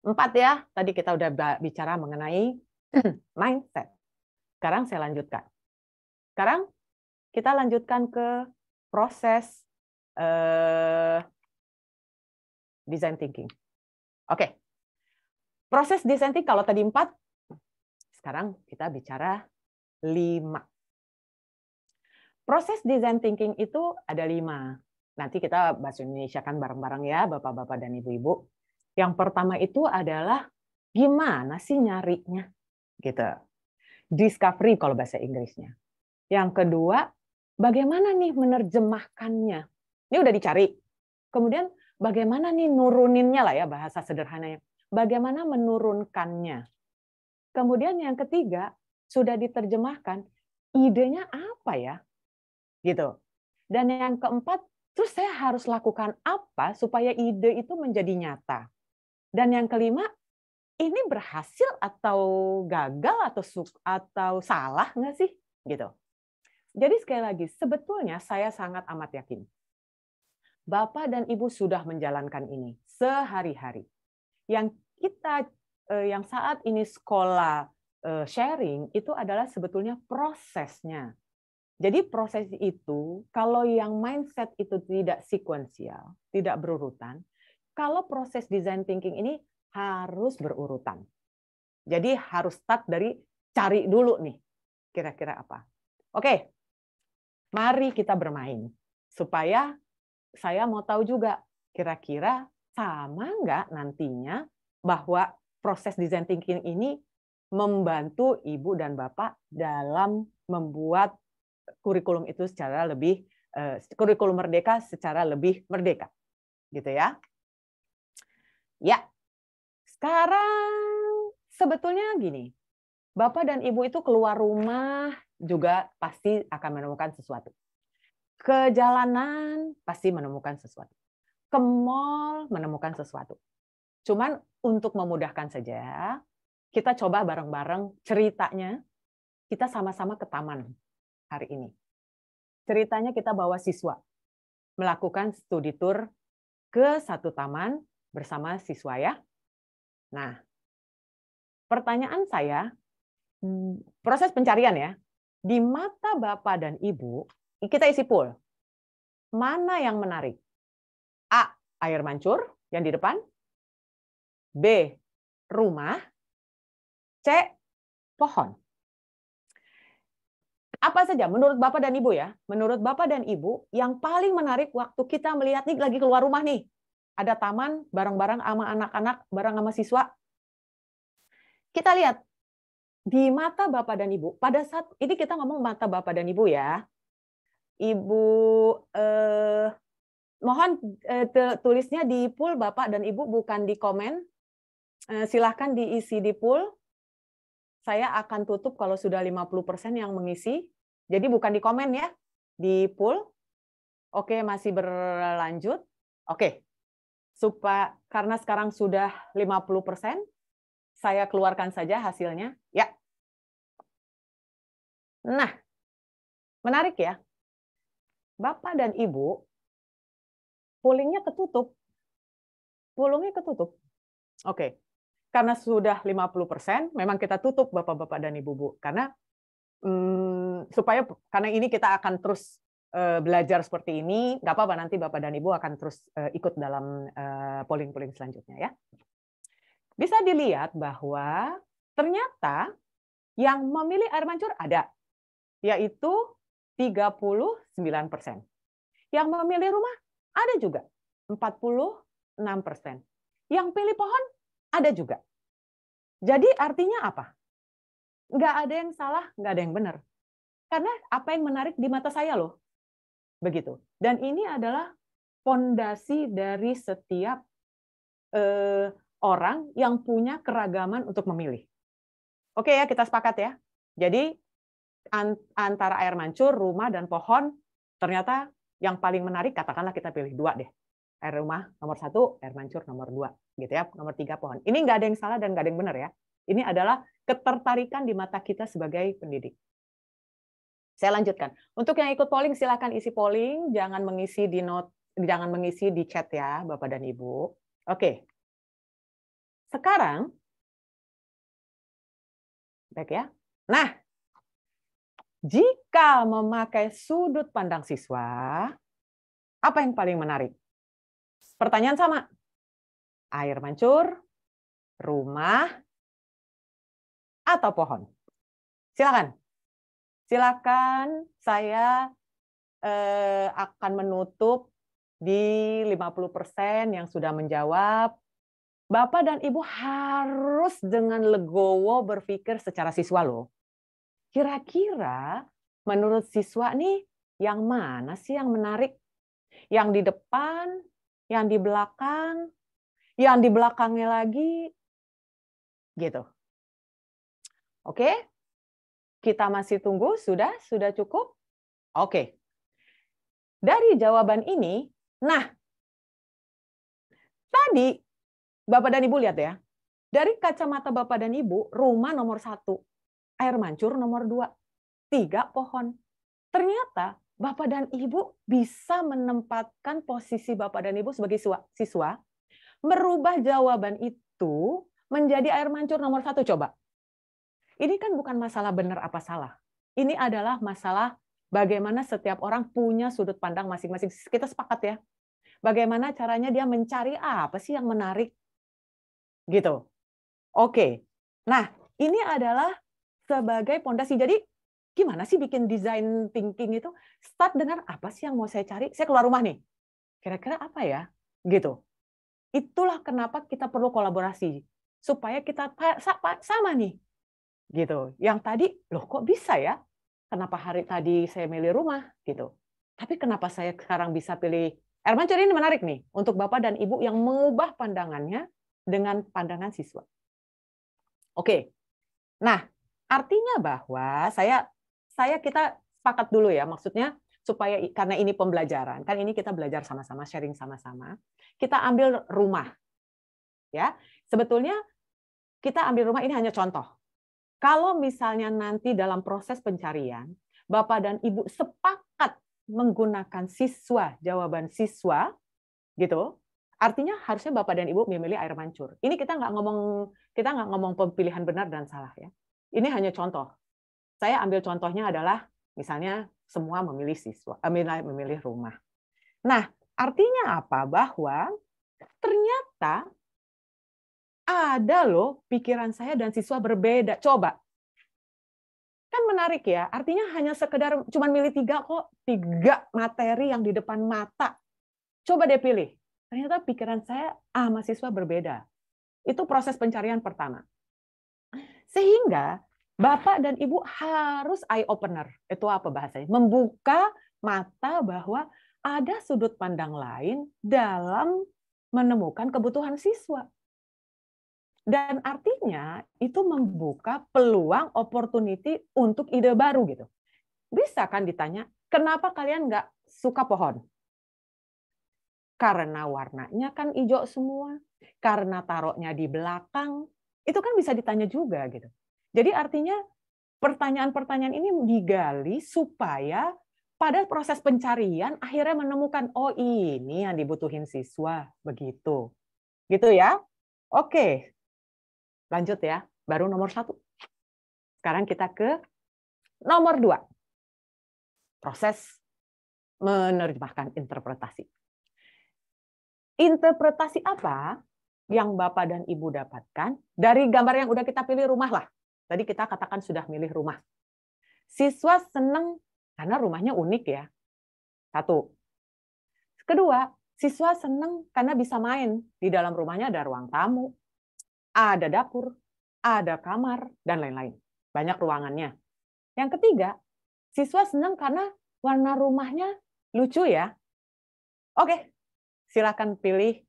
4 ya, tadi kita udah bicara mengenai mindset. Sekarang saya lanjutkan. Sekarang kita lanjutkan ke proses design thinking. Oke. Proses design thinking kalau tadi 4, sekarang kita bicara 5. Proses design thinking itu ada 5. Nanti kita bahasa Indonesia kan bareng-bareng ya, Bapak-bapak dan Ibu-ibu. Yang pertama itu adalah gimana sih nyarinya? Gitu. Discovery kalau bahasa Inggrisnya. Yang kedua, bagaimana nih menerjemahkannya? Ini udah dicari. Kemudian bagaimana nih nuruninnya lah ya, bahasa sederhananya. Bagaimana menurunkannya? Kemudian yang ketiga, sudah diterjemahkan, idenya apa ya? Gitu. Dan yang keempat, terus saya harus lakukan apa supaya ide itu menjadi nyata? Dan yang kelima, ini berhasil atau gagal atau salah nggak sih? Gitu. Jadi sekali lagi, sebetulnya saya sangat amat yakin Bapak dan Ibu sudah menjalankan ini sehari-hari. Yang saat ini sekolah sharing itu adalah sebetulnya prosesnya. Jadi proses itu, kalau yang mindset itu tidak sekuensial, tidak berurutan, kalau proses design thinking ini harus berurutan. Jadi harus start dari cari dulu nih, kira-kira apa. Oke, mari kita bermain. Supaya saya mau tahu juga, kira-kira sama nggak nantinya bahwa proses design thinking ini membantu Ibu dan Bapak dalam membuat kurikulum itu secara lebih, kurikulum merdeka secara lebih merdeka. Gitu ya. Ya, sekarang sebetulnya gini, Bapak dan Ibu itu keluar rumah juga pasti akan menemukan sesuatu. Ke jalanan pasti menemukan sesuatu. Ke mall menemukan sesuatu. Cuman untuk memudahkan saja, kita coba bareng-bareng ceritanya, kita sama-sama ke taman hari ini. Ceritanya kita bawa siswa, melakukan studi tour ke satu taman bersama siswa ya. Nah, pertanyaan saya, proses pencarian ya, di mata Bapak dan Ibu, kita isi pool. Mana yang menarik? A, air mancur yang di depan. B, rumah. C, pohon. Apa saja menurut Bapak dan Ibu ya? Menurut Bapak dan Ibu, yang paling menarik waktu kita melihat nih lagi keluar rumah nih. Ada taman bareng-bareng sama anak-anak, bareng sama siswa. Kita lihat di mata Bapak dan Ibu, pada saat ini kita ngomong mata Bapak dan Ibu ya. Ibu mohon tulisnya di pool Bapak dan Ibu, bukan di komen. Silahkan diisi di pool. Saya akan tutup kalau sudah 50% yang mengisi. Jadi bukan di komen ya. di pool? Oke, masih berlanjut. Oke. Karena sekarang sudah 50%, saya keluarkan saja hasilnya. Ya. Nah, menarik ya. Bapak dan Ibu, poolingnya ketutup. Poolingnya ketutup. Oke. Karena sudah 50%, memang kita tutup Bapak-bapak dan Ibu-Bu. Karena karena ini kita akan terus belajar seperti ini, nggak apa-apa, nanti Bapak dan Ibu akan terus ikut dalam polling-polling selanjutnya ya. Bisa dilihat bahwa ternyata yang memilih air mancur ada, yaitu 39%. Yang memilih rumah ada juga, 46%. Yang pilih pohon ada juga. Jadi artinya apa? Nggak ada yang salah, nggak ada yang benar. Karena apa yang menarik di mata saya loh. Begitu. Dan ini adalah fondasi dari setiap orang yang punya keragaman untuk memilih. Oke ya, kita sepakat ya. Jadi antara air mancur, rumah, dan pohon, ternyata yang paling menarik, katakanlah kita pilih 2 deh. Air rumah nomor 1, air mancur nomor 2. Gitu ya, nomor 3 pohon. Ini nggak ada yang salah dan nggak ada yang benar ya. Ini adalah ketertarikan di mata kita sebagai pendidik. Saya lanjutkan. Untuk yang ikut polling, silakan isi polling, jangan mengisi di chat ya, Bapak dan Ibu. Oke. Sekarang, baik ya. Nah, jika memakai sudut pandang siswa, apa yang paling menarik? Pertanyaan sama. Air mancur, rumah, atau pohon? Silakan. Silakan, saya akan menutup di 50% yang sudah menjawab. Bapak dan Ibu harus dengan legowo berpikir secara siswa loh. Kira-kira menurut siswa nih, yang mana sih yang menarik? Yang di depan, yang di belakang, yang di belakangnya lagi, gitu. Oke? Kita masih tunggu, sudah cukup? Oke. Dari jawaban ini, nah, tadi Bapak dan Ibu lihat ya, dari kacamata Bapak dan Ibu, rumah nomor 1, air mancur nomor 2, 3 pohon. Ternyata Bapak dan Ibu bisa menempatkan posisi Bapak dan Ibu sebagai siswa, merubah jawaban itu menjadi air mancur nomor 1, coba. Ini kan bukan masalah benar apa salah. Ini adalah masalah bagaimana setiap orang punya sudut pandang masing-masing. Kita sepakat ya. Bagaimana caranya dia mencari apa sih yang menarik. Gitu. Oke. Nah, ini adalah sebagai pondasi. Jadi, gimana sih bikin design thinking itu? Start dengan apa sih yang mau saya cari? Saya keluar rumah nih. Kira-kira apa ya? Gitu. Itulah kenapa kita perlu kolaborasi. Supaya kita sama nih. Gitu. Yang tadi, loh kok bisa ya? Kenapa hari tadi saya milih rumah? Gitu. Tapi kenapa saya sekarang bisa pilih air mancur? Ini menarik nih untuk Bapak dan Ibu yang mengubah pandangannya dengan pandangan siswa. Oke. Nah, artinya bahwa kita sepakat dulu ya, maksudnya supaya karena ini pembelajaran, kan ini kita belajar sama-sama, sharing sama-sama. Kita ambil rumah. Ya. Sebetulnya kita ambil rumah ini hanya contoh. Kalau misalnya nanti dalam proses pencarian, Bapak dan Ibu sepakat menggunakan jawaban siswa, gitu, artinya harusnya Bapak dan Ibu memilih air mancur. Ini kita nggak ngomong pemilihan benar dan salah ya. Ini hanya contoh. Saya ambil contohnya adalah misalnya semua memilih rumah. Nah, artinya apa? Bahwa ternyata ada loh pikiran saya dan siswa berbeda. Coba. Kan menarik ya. Artinya hanya sekedar cuma milih 3 kok. 3 materi yang di depan mata. Coba deh pilih. Ternyata pikiran saya sama siswa berbeda. Itu proses pencarian pertama. Sehingga Bapak dan Ibu harus eye opener. Itu apa bahasanya? Membuka mata bahwa ada sudut pandang lain dalam menemukan kebutuhan siswa. Dan artinya itu membuka peluang opportunity untuk ide baru gitu. Bisa kan ditanya, Kenapa kalian nggak suka pohon? Karena warnanya kan hijau semua, karena taruhnya di belakang, itu kan bisa ditanya juga gitu. Jadi artinya pertanyaan-pertanyaan ini digali supaya pada proses pencarian akhirnya menemukan, oh ini yang dibutuhin siswa, begitu. Gitu ya. Oke, lanjut ya. Baru nomor 1. Sekarang kita ke nomor 2. Proses menerjemahkan interpretasi. Interpretasi apa yang Bapak dan Ibu dapatkan dari gambar yang udah kita pilih rumah lah. Tadi kita katakan sudah milih rumah. Siswa senang karena rumahnya unik ya. 1. Kedua, siswa senang karena bisa main. Di dalam rumahnya ada ruang tamu, ada dapur, ada kamar, dan lain-lain. Banyak ruangannya. Yang ketiga, siswa senang karena warna rumahnya lucu ya. Oke, silakan pilih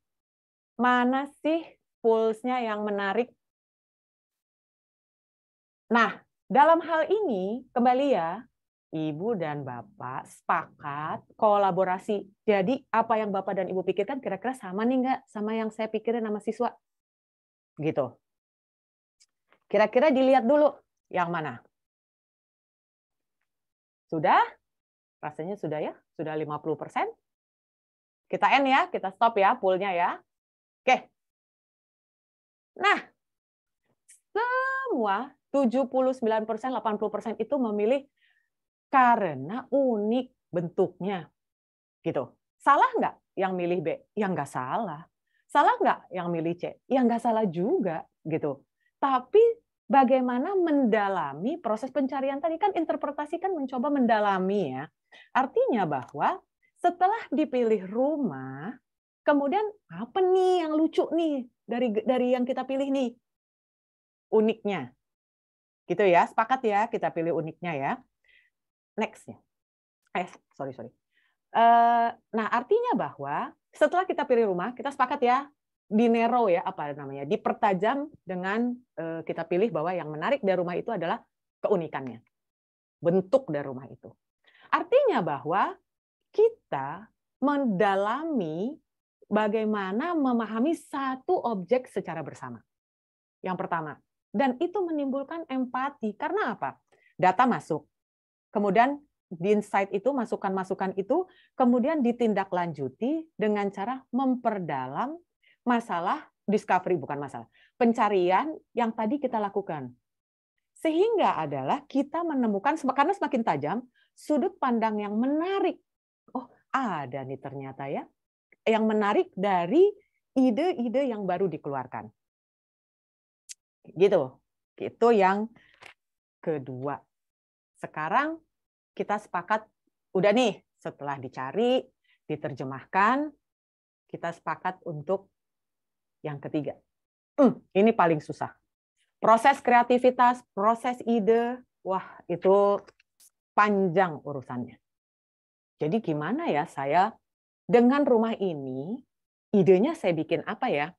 mana sih pulsnya yang menarik. Nah, dalam hal ini kembali ya, Ibu dan Bapak sepakat kolaborasi. Jadi apa yang Bapak dan Ibu pikirkan kira-kira sama nih nggak sama yang saya pikirin sama siswa? Gitu. Kira-kira dilihat dulu yang mana? Sudah? Rasanya sudah ya? Sudah 50%? Kita end ya, kita stop ya poolnya ya. Oke. Nah, semua 79%, 80% itu memilih karena unik bentuknya. Gitu. Salah nggak yang milih B? Ya nggak salah. Salah nggak yang milih C? Ya nggak salah juga. Gitu. Tapi bagaimana mendalami proses pencarian tadi, kan interpretasi kan mencoba mendalami ya. Artinya bahwa setelah dipilih rumah, kemudian apa nih yang lucu nih dari yang kita pilih nih? Uniknya. Gitu ya, sepakat ya kita pilih uniknya ya. Next-nya. Sorry. Nah, artinya bahwa setelah kita pilih rumah, kita sepakat ya, di narrow ya, apa namanya, dipertajam dengan kita pilih bahwa yang menarik dari rumah itu adalah keunikannya. Bentuk dari rumah itu. Artinya bahwa kita mendalami bagaimana memahami satu objek secara bersama. Yang pertama. Dan itu menimbulkan empati. Karena apa? Data masuk. Kemudian di insight itu, masukan-masukan itu, kemudian ditindaklanjuti dengan cara memperdalam masalah discovery, bukan masalah. Pencarian yang tadi kita lakukan. Sehingga adalah kita menemukan, karena semakin tajam, sudut pandang yang menarik. Oh, ada nih ternyata ya. Yang menarik dari ide-ide yang baru dikeluarkan. Gitu. Itu yang kedua. Sekarang kita sepakat, udah nih, setelah dicari, diterjemahkan, kita sepakat untuk yang ketiga. Ini paling susah. Proses kreativitas, proses ide, wah itu panjang urusannya. Jadi gimana ya saya dengan rumah ini, idenya saya bikin apa ya?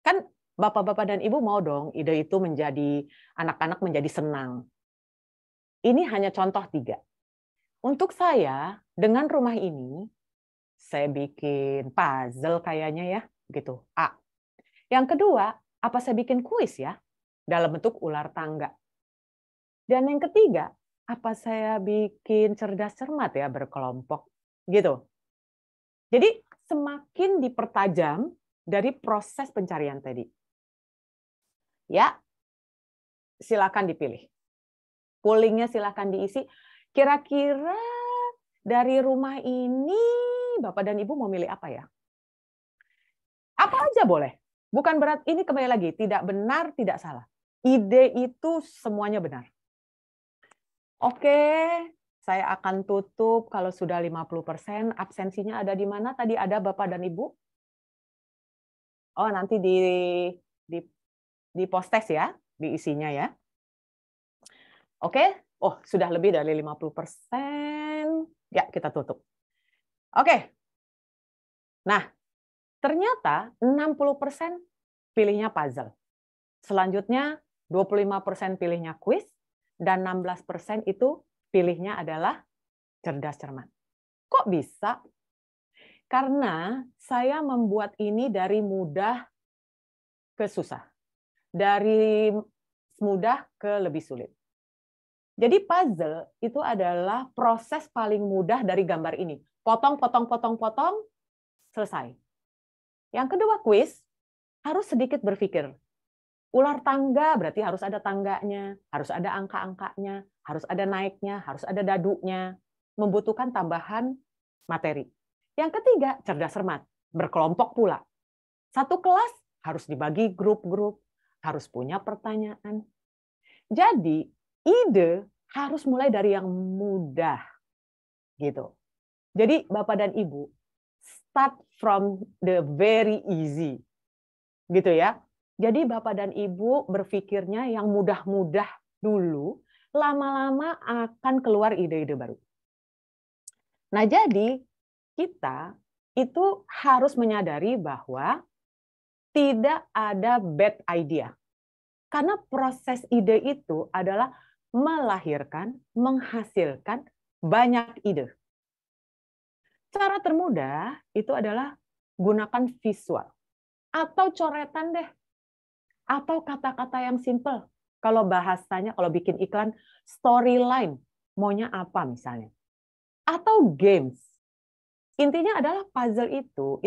Kan Bapak-bapak dan Ibu mau dong ide itu menjadi, anak-anak menjadi senang. Ini hanya contoh 3. Untuk saya, dengan rumah ini, saya bikin puzzle kayaknya ya, gitu. A. Yang kedua, apa saya bikin kuis ya, dalam bentuk ular tangga. Dan yang ketiga, apa saya bikin cerdas cermat ya, berkelompok, gitu. Jadi semakin dipertajam dari proses pencarian tadi. Ya, silakan dipilih. Pollingnya silakan diisi. Kira-kira dari rumah ini Bapak dan Ibu mau milih apa ya? Apa aja boleh. Bukan berat, ini kembali lagi, tidak benar, tidak salah. Ide itu semuanya benar. Oke, saya akan tutup kalau sudah 50%. Absensinya ada di mana? Tadi ada Bapak dan Ibu? Oh, nanti di post-test ya, diisinya ya. Oke, oh sudah lebih dari 50%. Ya, kita tutup. Oke. Nah, ternyata 60% pilihnya puzzle. Selanjutnya 25% pilihnya quiz, dan 16% itu pilihnya adalah cerdas cermat. Kok bisa? Karena saya membuat ini dari mudah ke susah. Dari mudah ke lebih sulit. Jadi puzzle itu adalah proses paling mudah dari gambar ini. Potong, potong, potong, potong, selesai. Yang kedua, kuis harus sedikit berpikir. Ular tangga berarti harus ada tangganya, harus ada angka-angkanya, harus ada naiknya, harus ada dadunya. Membutuhkan tambahan materi. Yang ketiga, cerdas cermat, berkelompok pula. Satu kelas harus dibagi grup-grup, harus punya pertanyaan. Jadi, ide harus mulai dari yang mudah. Gitu. Jadi, Bapak dan Ibu, start from the very easy. Gitu ya. Jadi, Bapak dan Ibu berpikirnya yang mudah-mudah dulu, lama-lama akan keluar ide-ide baru. Nah, jadi kita itu harus menyadari bahwa tidak ada bad idea. Karena proses ide itu adalah melahirkan, menghasilkan banyak ide. Cara termudah itu adalah gunakan visual. Atau coretan deh. Atau kata-kata yang simple. Kalau bahasanya, kalau bikin iklan, storyline. Maunya apa misalnya. Atau games. Intinya adalah puzzle itu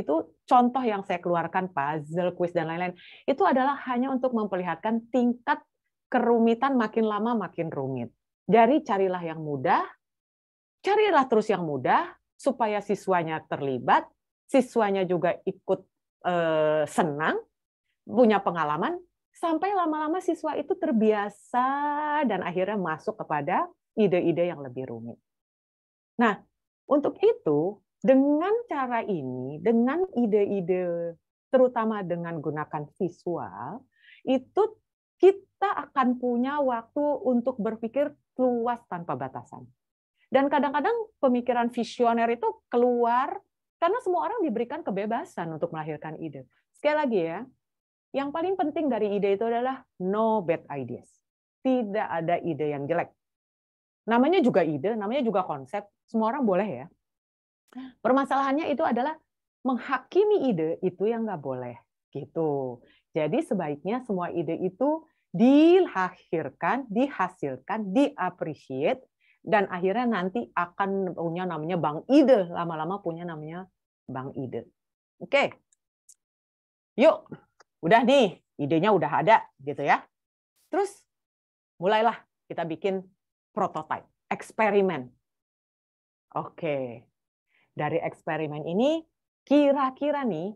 contoh yang saya keluarkan, puzzle, quiz, dan lain-lain, itu adalah hanya untuk memperlihatkan tingkat kerumitan makin lama makin rumit. Jadi carilah yang mudah, carilah terus yang mudah, supaya siswanya terlibat, siswanya juga ikut senang, punya pengalaman, sampai lama-lama siswa itu terbiasa dan akhirnya masuk kepada ide-ide yang lebih rumit. Nah, untuk itu, dengan cara ini, dengan ide-ide, terutama dengan gunakan visual, itu kita akan punya waktu untuk berpikir luas tanpa batasan. Dan kadang-kadang pemikiran visioner itu keluar karena semua orang diberikan kebebasan untuk melahirkan ide. Sekali lagi ya, yang paling penting dari ide itu adalah no bad ideas. Tidak ada ide yang jelek. Namanya juga ide, namanya juga konsep, semua orang boleh ya. Permasalahannya itu adalah menghakimi ide itu yang nggak boleh. Gitu. Jadi sebaiknya semua ide itu dilahirkan, dihasilkan, di-appreciate, dan akhirnya nanti akan punya namanya bank ide. Lama-lama punya namanya bank ide. Oke. Yuk, udah nih, idenya udah ada gitu ya. Terus mulailah kita bikin prototype, eksperimen. Oke. Dari eksperimen ini kira-kira nih,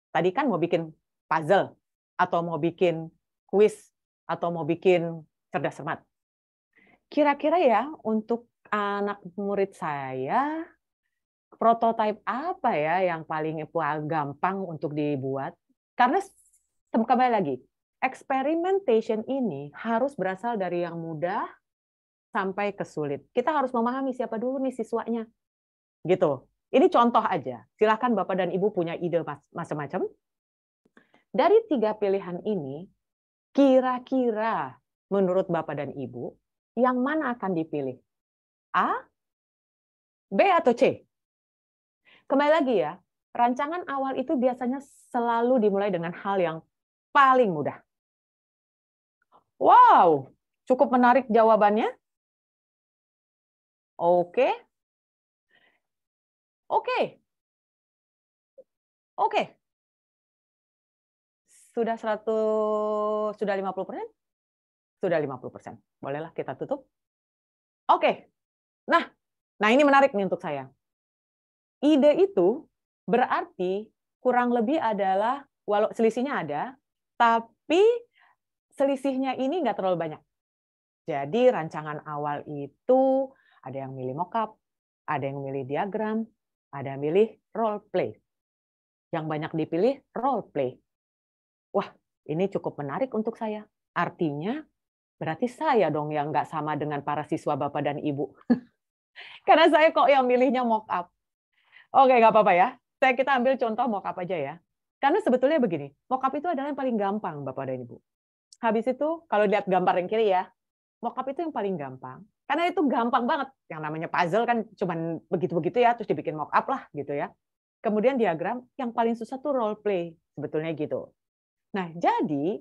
tadi kan mau bikin puzzle atau mau bikin kuis atau mau bikin cerdas cermat. Kira-kira ya untuk anak murid saya, prototype apa ya yang paling gampang untuk dibuat? Karena kembali lagi, experimentation ini harus berasal dari yang mudah sampai ke sulit. Kita harus memahami siapa dulu nih siswanya. Gitu. Ini contoh aja. Silakan Bapak dan Ibu punya ide macam-macam. Dari 3 pilihan ini, kira-kira menurut Bapak dan Ibu, yang mana akan dipilih? A, B, atau C? Kembali lagi ya, rancangan awal itu biasanya selalu dimulai dengan hal yang paling mudah. Wow, cukup menarik jawabannya. Oke. Oke. Oke. Sudah 50%? Sudah 50%. Bolehlah kita tutup. Oke. Nah ini menarik nih untuk saya. Ide itu berarti kurang lebih adalah, walau selisihnya ada, tapi selisihnya ini nggak terlalu banyak. Jadi rancangan awal itu ada yang milih mockup, ada yang milih diagram, ada yang milih role play. Yang banyak dipilih role play. Wah, ini cukup menarik untuk saya. Artinya berarti saya dong yang nggak sama dengan para siswa Bapak dan Ibu. Karena saya kok yang milihnya mockup. Oke, nggak apa-apa ya. Kita ambil contoh mockup aja ya. Karena sebetulnya begini, mockup itu adalah yang paling gampang Bapak dan Ibu. Habis itu, kalau lihat gambar yang kiri ya, mockup itu yang paling gampang. Karena itu gampang banget. Yang namanya puzzle kan cuman begitu-begitu ya, terus dibikin mock up lah gitu ya. Kemudian diagram, yang paling susah tuh role play, sebetulnya gitu. Nah, jadi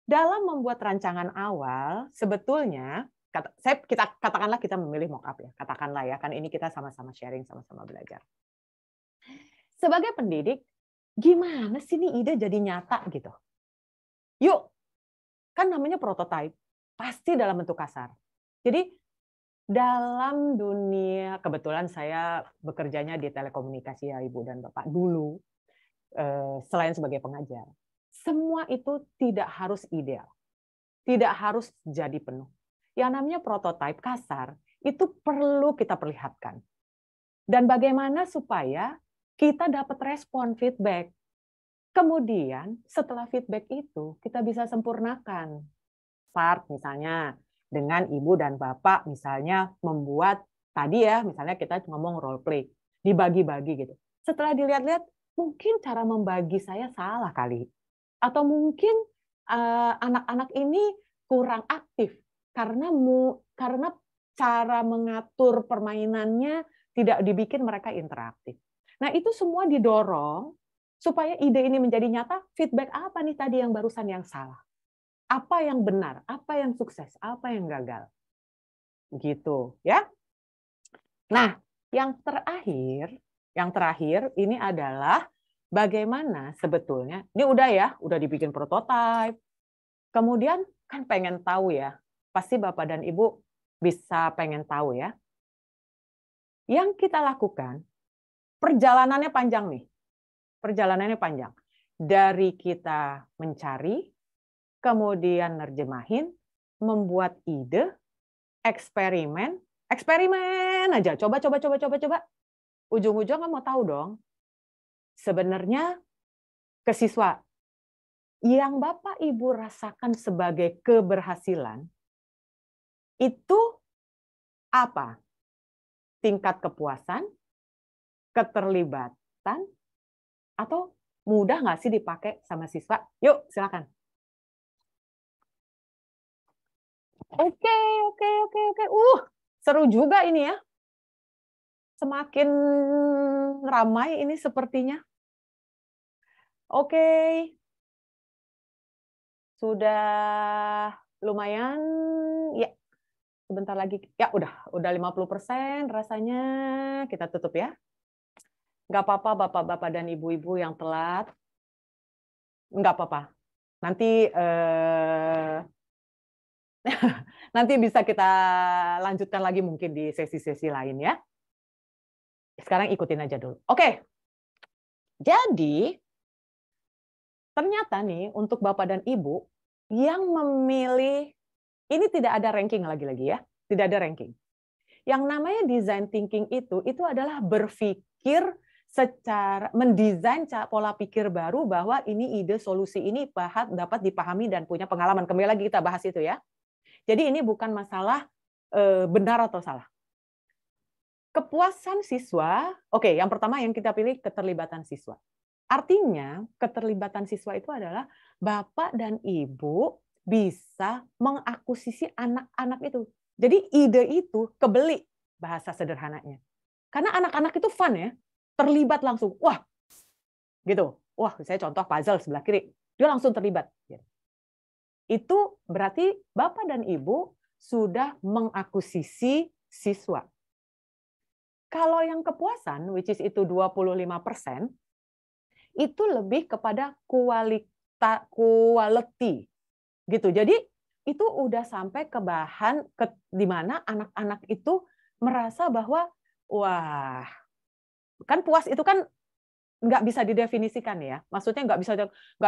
dalam membuat rancangan awal, sebetulnya katakanlah kita memilih mock up ya, katakanlah ya, kan ini kita sama-sama sharing, sama-sama belajar. Sebagai pendidik, gimana sih nih ide jadi nyata gitu? Yuk, kan namanya prototype, pasti dalam bentuk kasar. Jadi dalam dunia, kebetulan saya bekerjanya di telekomunikasi ya Ibu dan Bapak dulu, selain sebagai pengajar. Semua itu tidak harus ideal, tidak harus jadi penuh. Yang namanya prototipe kasar, itu perlu kita perlihatkan. Dan bagaimana supaya kita dapat respon feedback. Kemudian setelah feedback itu, kita bisa sempurnakan. Part misalnya, dengan ibu dan bapak misalnya membuat tadi ya, misalnya kita ngomong role play, dibagi-bagi gitu. Setelah dilihat-lihat, mungkin cara membagi saya salah kali. Atau mungkin anak-anak ini kurang aktif karena cara mengatur permainannya tidak dibikin mereka interaktif. Nah, itu semua didorong supaya ide ini menjadi nyata, feedback apa nih tadi yang barusan yang salah? Apa yang benar, apa yang sukses, apa yang gagal. Gitu, ya. Nah, yang terakhir ini adalah bagaimana sebetulnya, ini udah ya, udah dibikin prototipe. Kemudian kan pengen tahu ya, pasti Bapak dan Ibu bisa pengen tahu ya. Yang kita lakukan, perjalanannya panjang nih. Perjalanannya panjang. Dari kita mencari, kemudian nerjemahin, membuat ide, eksperimen aja, coba. Ujung-ujungnya mau tahu dong, sebenarnya ke siswa yang Bapak Ibu rasakan sebagai keberhasilan itu apa? Tingkat kepuasan, keterlibatan, atau mudah nggak sih dipakai sama siswa? Yuk, silakan. Oke. Seru juga ini ya. Semakin ramai ini sepertinya. Oke. Sudah lumayan. Ya. Sebentar lagi. Ya, udah 50% rasanya. Kita tutup ya. Nggak apa-apa Bapak-bapak dan Ibu-ibu yang telat. Nggak apa-apa. Nanti nanti bisa kita lanjutkan lagi mungkin di sesi-sesi lain ya. Sekarang ikutin aja dulu. Oke. Jadi, ternyata nih untuk Bapak dan Ibu yang memilih, ini tidak ada ranking lagi-lagi ya. Tidak ada ranking. Yang namanya design thinking itu adalah berpikir secara, mendesain pola pikir baru bahwa ini ide solusi ini dapat dipahami dan punya pengalaman. Kembali lagi kita bahas itu ya. Jadi ini bukan masalah benar atau salah. Kepuasan siswa, oke, yang pertama yang kita pilih keterlibatan siswa. Artinya keterlibatan siswa itu adalah Bapak dan Ibu bisa mengakuisisi anak-anak itu. Jadi ide itu kebeli, bahasa sederhananya. Karena anak-anak itu fun ya, terlibat langsung. Wah, gitu. Wah, saya contoh puzzle sebelah kiri, dia langsung terlibat. Itu berarti Bapak dan Ibu sudah mengakuisisi siswa. Kalau yang kepuasan, which is itu 25%, itu lebih kepada quality. Gitu. Jadi itu udah sampai ke bahan di mana anak-anak itu merasa bahwa wah, kan puas itu kan nggak bisa didefinisikan ya. Maksudnya nggak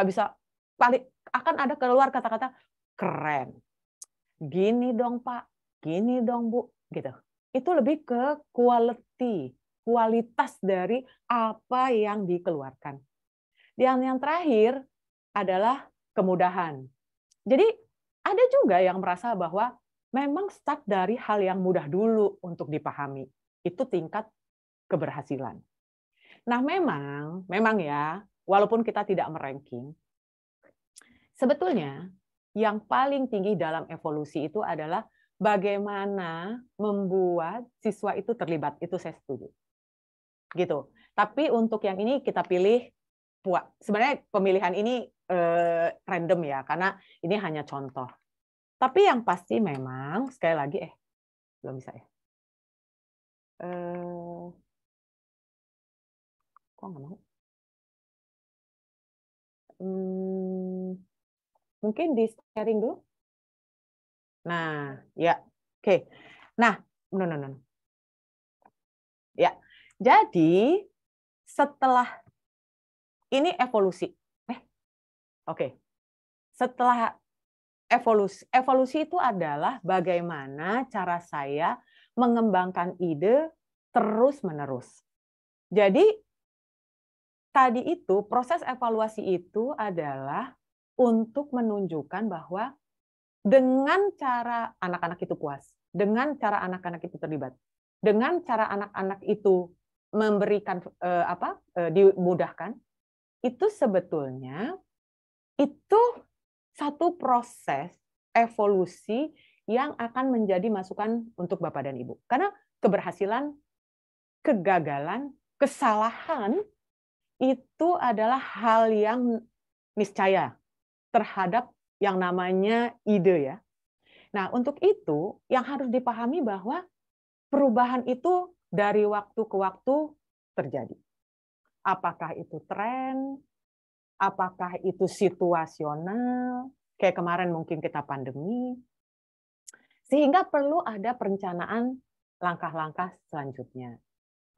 bisa akan ada keluar kata-kata keren. Gini dong Pak, gini dong Bu, gitu. Itu lebih ke kualitas dari apa yang dikeluarkan. Dan yang terakhir adalah kemudahan. Jadi ada juga yang merasa bahwa memang start dari hal yang mudah dulu untuk dipahami. Itu tingkat keberhasilan. Nah, memang ya, walaupun kita tidak meranking, sebetulnya yang paling tinggi dalam evolusi itu adalah bagaimana membuat siswa itu terlibat, itu saya setuju. Gitu. Tapi untuk yang ini kita pilih, sebenarnya pemilihan ini random ya, karena ini hanya contoh. Tapi yang pasti memang, sekali lagi, belum bisa ya. Kok nggak mau? Mungkin di sharing dulu. Nah, ya, oke. Nah, no. Ya, jadi setelah ini evolusi. Oke. Setelah evolusi itu adalah bagaimana cara saya mengembangkan ide terus-menerus. Jadi tadi itu proses evaluasi itu adalah untuk menunjukkan bahwa dengan cara anak-anak itu puas, dengan cara anak-anak itu terlibat, dengan cara anak-anak itu memberikan dimudahkan, itu sebetulnya itu satu proses evolusi yang akan menjadi masukan untuk Bapak dan Ibu. Karena keberhasilan, kegagalan, kesalahan itu adalah hal yang niscaya terhadap yang namanya ide ya. Nah, untuk itu yang harus dipahami bahwa perubahan itu dari waktu ke waktu terjadi. Apakah itu tren? Apakah itu situasional? Kayak kemarin mungkin kita pandemi. Sehingga perlu ada perencanaan langkah-langkah selanjutnya.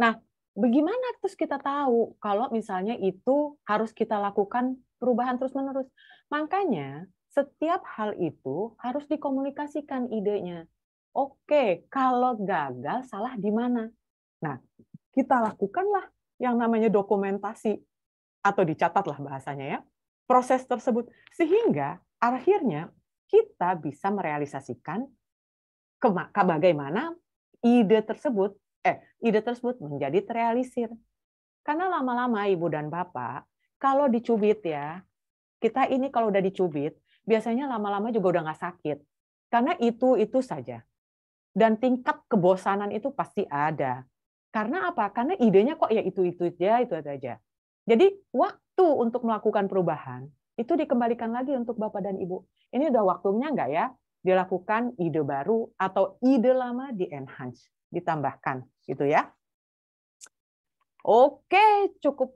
Nah, bagaimana terus kita tahu kalau misalnya itu harus kita lakukan perubahan terus-menerus? Makanya setiap hal itu harus dikomunikasikan idenya. Oke, kalau gagal salah di mana? Nah, kita lakukanlah yang namanya dokumentasi atau dicatatlah bahasanya ya. Proses tersebut sehingga akhirnya kita bisa merealisasikan bagaimana ide tersebut menjadi terrealisir. Karena lama-lama Ibu dan Bapak, kalau dicubit ya, kita ini kalau udah dicubit, biasanya lama-lama juga udah nggak sakit. Karena itu saja. Dan tingkat kebosanan itu pasti ada. Karena apa? Karena idenya kok ya itu aja. Jadi waktu untuk melakukan perubahan, itu dikembalikan lagi untuk Bapak dan Ibu. Ini udah waktunya nggak ya dilakukan ide baru atau ide lama di-enhance, ditambahkan. Gitu ya. Oke, cukup.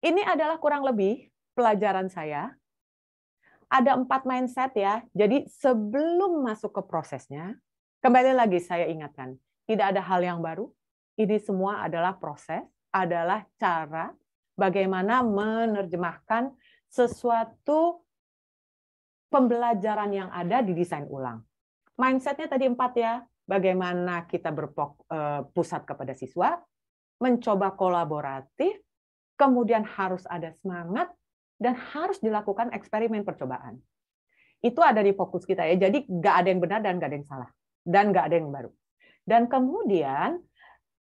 Ini adalah kurang lebih pelajaran saya. Ada 4 mindset ya. Jadi sebelum masuk ke prosesnya, kembali lagi saya ingatkan, tidak ada hal yang baru. Ini semua adalah proses, adalah cara bagaimana menerjemahkan sesuatu pembelajaran yang ada di desain ulang. Mindsetnya tadi 4 ya, bagaimana kita berpusat kepada siswa, mencoba kolaboratif, kemudian harus ada semangat, dan harus dilakukan eksperimen percobaan. Itu ada di fokus kita ya, jadi nggak ada yang benar dan nggak ada yang salah, dan nggak ada yang baru. Dan kemudian,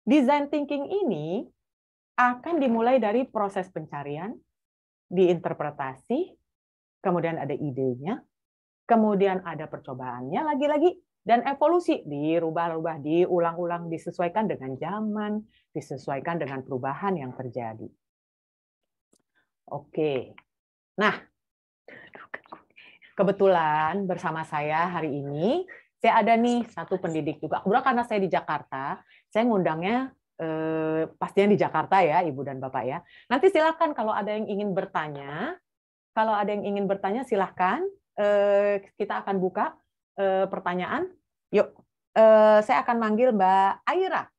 design thinking ini akan dimulai dari proses pencarian, diinterpretasi, kemudian ada idenya, kemudian ada percobaannya lagi-lagi, dan evolusi, dirubah-rubah, diulang-ulang, disesuaikan dengan zaman, disesuaikan dengan perubahan yang terjadi. Oke, nah kebetulan bersama saya hari ini, saya ada nih satu pendidik juga. Kebetulan karena saya di Jakarta, saya ngundangnya pastinya di Jakarta ya, Ibu dan Bapak ya. Nanti silakan kalau ada yang ingin bertanya, silahkan. Kita akan buka pertanyaan. Yuk, saya akan manggil Mbak Aira.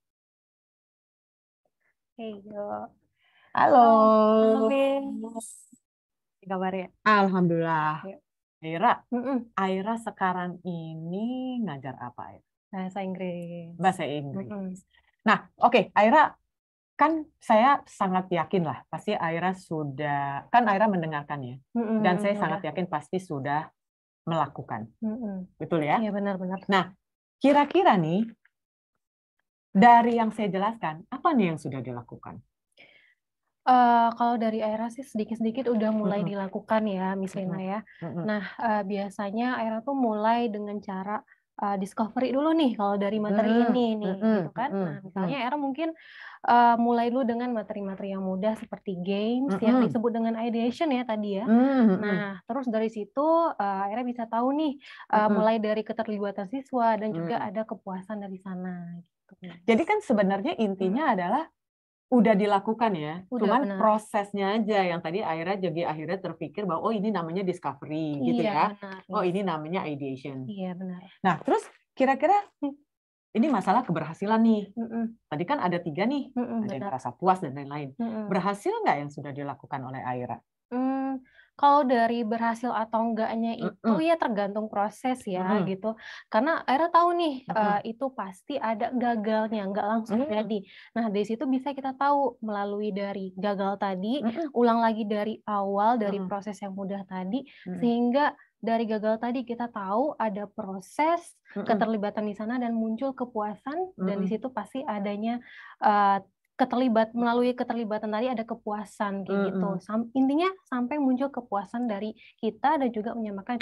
Hey, yuk. Halo. Halo, kabar ya? Alhamdulillah. Aira, Aira sekarang ini ngajar apa ya? Bahasa Inggris. Bahasa Inggris. Nah, oke, Aira, kan saya sangat yakin lah, pasti Aira sudah, kan Aira mendengarkan ya, dan saya sangat yakin pasti sudah melakukan. Betul ya? Iya, benar-benar. Nah, kira-kira nih, dari yang saya jelaskan, apa nih yang sudah dilakukan? Kalau dari Aira sih sedikit-sedikit udah mulai dilakukan ya, Miss Lina ya. Nah, biasanya Aira tuh mulai dengan cara discovery dulu nih kalau dari materi ini nih, gitu kan. Nah, misalnya Era mungkin mulai dulu dengan materi-materi yang mudah seperti games yang disebut dengan ideation ya tadi ya. Nah, terus dari situ Era bisa tahu nih mulai dari keterlibatan siswa dan juga ada kepuasan dari sana. Gitu. Jadi kan sebenarnya intinya adalah udah dilakukan ya, cuman benar. prosesnya aja yang tadi akhirnya terpikir bahwa oh ini namanya discovery gitu ya, benar, oh ini namanya ideation. Iya benar. Nah terus kira-kira ini masalah keberhasilan nih, tadi kan ada 3 nih, ada yang merasa puas dan lain-lain. Berhasil nggak yang sudah dilakukan oleh Aira? Kalau dari berhasil atau enggaknya itu ya tergantung proses ya gitu. Karena Aira tahu nih itu pasti ada gagalnya, nggak langsung jadi. Nah dari situ bisa kita tahu melalui dari gagal tadi, ulang lagi dari awal dari proses yang mudah tadi, sehingga dari gagal tadi kita tahu ada proses keterlibatan di sana dan muncul kepuasan dan di situ pasti adanya melalui keterlibatan tadi ada kepuasan kayak gitu. Intinya sampai muncul kepuasan dari kita dan juga menyamakan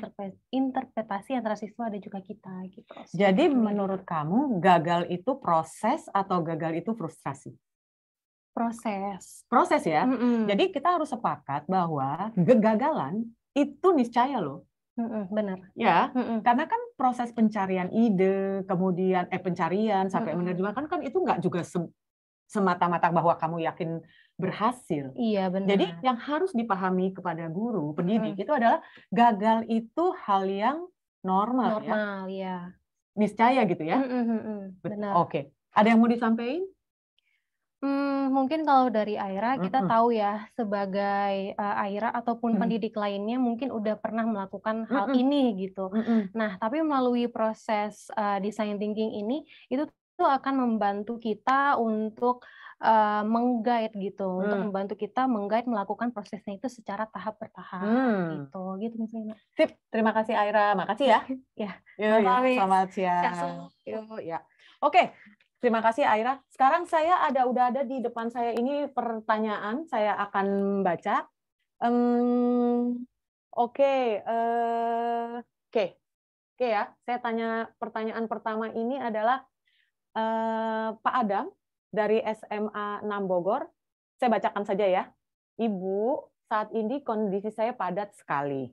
interpretasi antara siswa dan juga kita gitu. Jadi menurut kamu gagal itu proses atau gagal itu frustrasi? Proses ya. Jadi kita harus sepakat bahwa kegagalan itu niscaya loh. Benar. Ya, karena kan proses pencarian ide, kemudian pencarian sampai menerjemahkan kan itu nggak juga semata-mata bahwa kamu yakin berhasil. Iya, benar. Jadi yang harus dipahami kepada guru, pendidik itu adalah gagal itu hal yang normal ya. Niscaya gitu ya. Benar. Oke. Ada yang mau disampaikan? Mungkin kalau dari Aira kita tahu ya sebagai Aira ataupun pendidik lainnya mungkin udah pernah melakukan hal ini gitu. Nah, tapi melalui proses design thinking ini itu akan membantu kita untuk meng-guide gitu, untuk membantu kita meng-guide melakukan prosesnya itu secara tahap bertahap gitu misalnya. Sip, terima kasih Aira, makasih ya. Selamat siang. Ya. Oke, terima kasih Aira. Sekarang saya udah ada di depan saya ini pertanyaan, saya akan baca. Oke ya. Saya tanya pertanyaan pertama ini adalah Pak Adam dari SMA 6 Bogor. Saya bacakan saja ya. Ibu, saat ini kondisi saya padat sekali.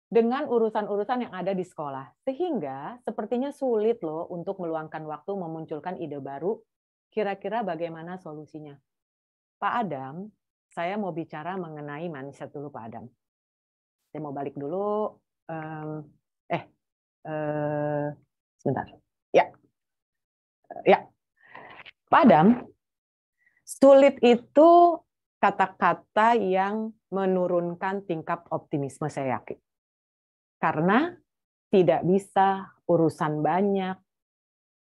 Dengan urusan-urusan yang ada di sekolah. Sehingga sepertinya sulit loh untuk meluangkan waktu memunculkan ide baru. Kira-kira bagaimana solusinya? Pak Adam, saya mau bicara mengenai mindset dulu Pak Adam. Saya mau balik dulu. Sebentar. Ya. Pak Adam, sulit itu kata-kata yang menurunkan tingkat optimisme saya yakin. Karena tidak bisa urusan banyak,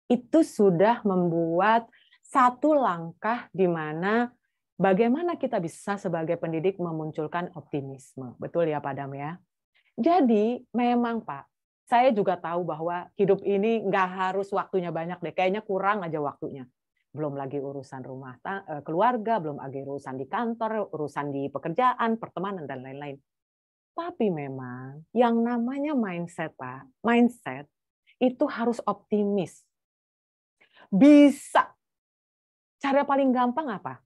itu sudah membuat satu langkah di mana bagaimana kita bisa sebagai pendidik memunculkan optimisme. Betul ya Pak Adam ya? Jadi memang Pak, saya juga tahu bahwa hidup ini nggak harus waktunya banyak deh, kayaknya kurang aja waktunya. Belum lagi urusan rumah keluarga, belum lagi urusan di kantor, urusan di pekerjaan, pertemanan, dan lain-lain. Tapi memang yang namanya mindset, Pak, mindset itu harus optimis. Bisa. Cara paling gampang apa?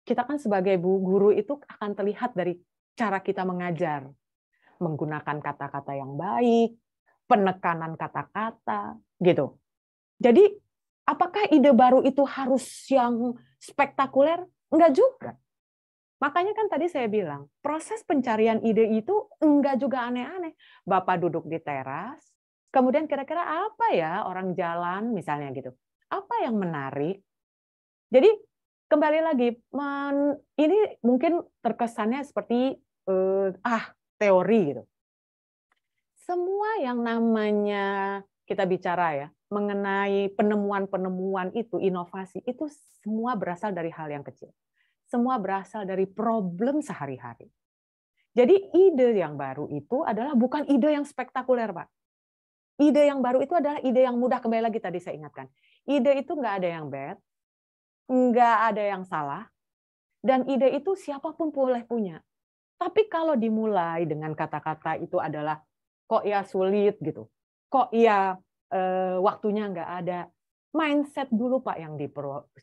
Kita kan sebagai guru itu akan terlihat dari cara kita mengajar. Menggunakan kata-kata yang baik, penekanan kata-kata, gitu. Jadi, apakah ide baru itu harus yang spektakuler? Enggak juga. Makanya kan tadi saya bilang, proses pencarian ide itu enggak juga aneh-aneh. Bapak duduk di teras, kemudian kira-kira apa ya orang jalan, misalnya gitu. Apa yang menarik? Jadi, kembali lagi, ini mungkin terkesannya seperti, teori gitu. Semua yang namanya kita bicara ya mengenai penemuan-penemuan itu, inovasi itu semua berasal dari hal yang kecil. Semua berasal dari problem sehari-hari. Jadi ide yang baru itu adalah bukan ide yang spektakuler, Pak. Ide yang baru itu adalah ide yang mudah. Kembali lagi tadi saya ingatkan. Ide itu nggak ada yang bad, nggak ada yang salah, dan ide itu siapapun boleh punya. Tapi kalau dimulai dengan kata-kata itu adalah kok ya sulit gitu. kok ya waktunya nggak ada. Mindset dulu Pak yang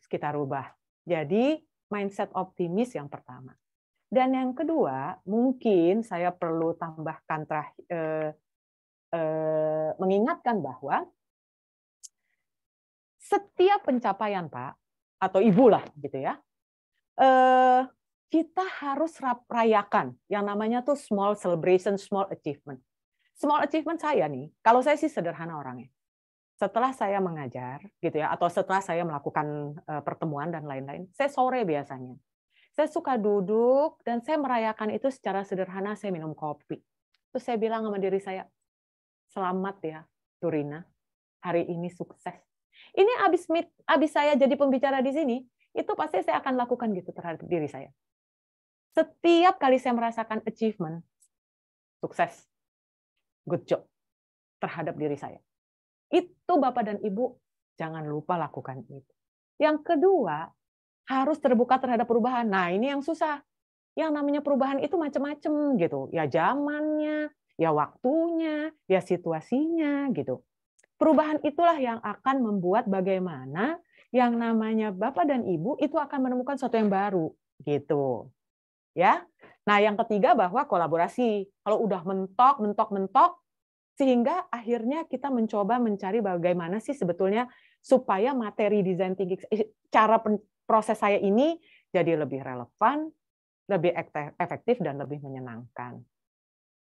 kita rubah. Jadi mindset optimis yang pertama. Dan yang kedua, mungkin saya perlu tambahkan mengingatkan bahwa setiap pencapaian Pak, atau Ibu lah gitu ya, kita harus rayakan yang namanya tuh small celebration, small achievement. Small achievement saya nih, kalau saya sih sederhana orangnya. Setelah saya mengajar gitu ya, atau setelah saya melakukan pertemuan dan lain-lain, saya sore biasanya. Saya suka duduk dan saya merayakan itu secara sederhana, saya minum kopi. Terus saya bilang sama diri saya, selamat ya Turina, hari ini sukses. Ini abis saya jadi pembicara di sini, itu pasti saya akan lakukan gitu terhadap diri saya. Setiap kali saya merasakan achievement, sukses, good job terhadap diri saya. Itu Bapak dan Ibu jangan lupa lakukan itu. Yang kedua, harus terbuka terhadap perubahan. Nah, ini yang susah. Yang namanya perubahan itu macam-macam gitu. Ya zamannya, ya waktunya, ya situasinya gitu. Perubahan itulah yang akan membuat bagaimana yang namanya Bapak dan Ibu itu akan menemukan sesuatu yang baru gitu. Ya. Nah, yang ketiga bahwa kolaborasi. Kalau udah mentok sehingga akhirnya kita mencoba mencari bagaimana sih sebetulnya supaya materi design thinking, cara proses saya ini jadi lebih relevan, lebih efektif, dan lebih menyenangkan.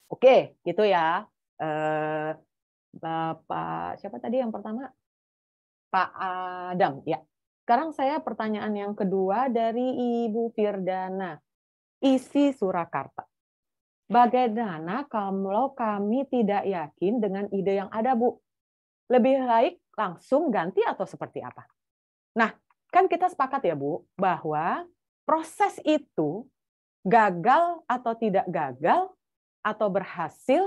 Oke, itu ya. Bapak, siapa tadi yang pertama? Pak Adam, ya. Sekarang saya pertanyaan yang kedua dari Ibu Firdana, isi Surakarta. Bagaimana kalau kami tidak yakin dengan ide yang ada, Bu? Lebih baik langsung ganti atau seperti apa? Nah, kan kita sepakat ya, Bu, bahwa proses itu gagal atau tidak gagal atau berhasil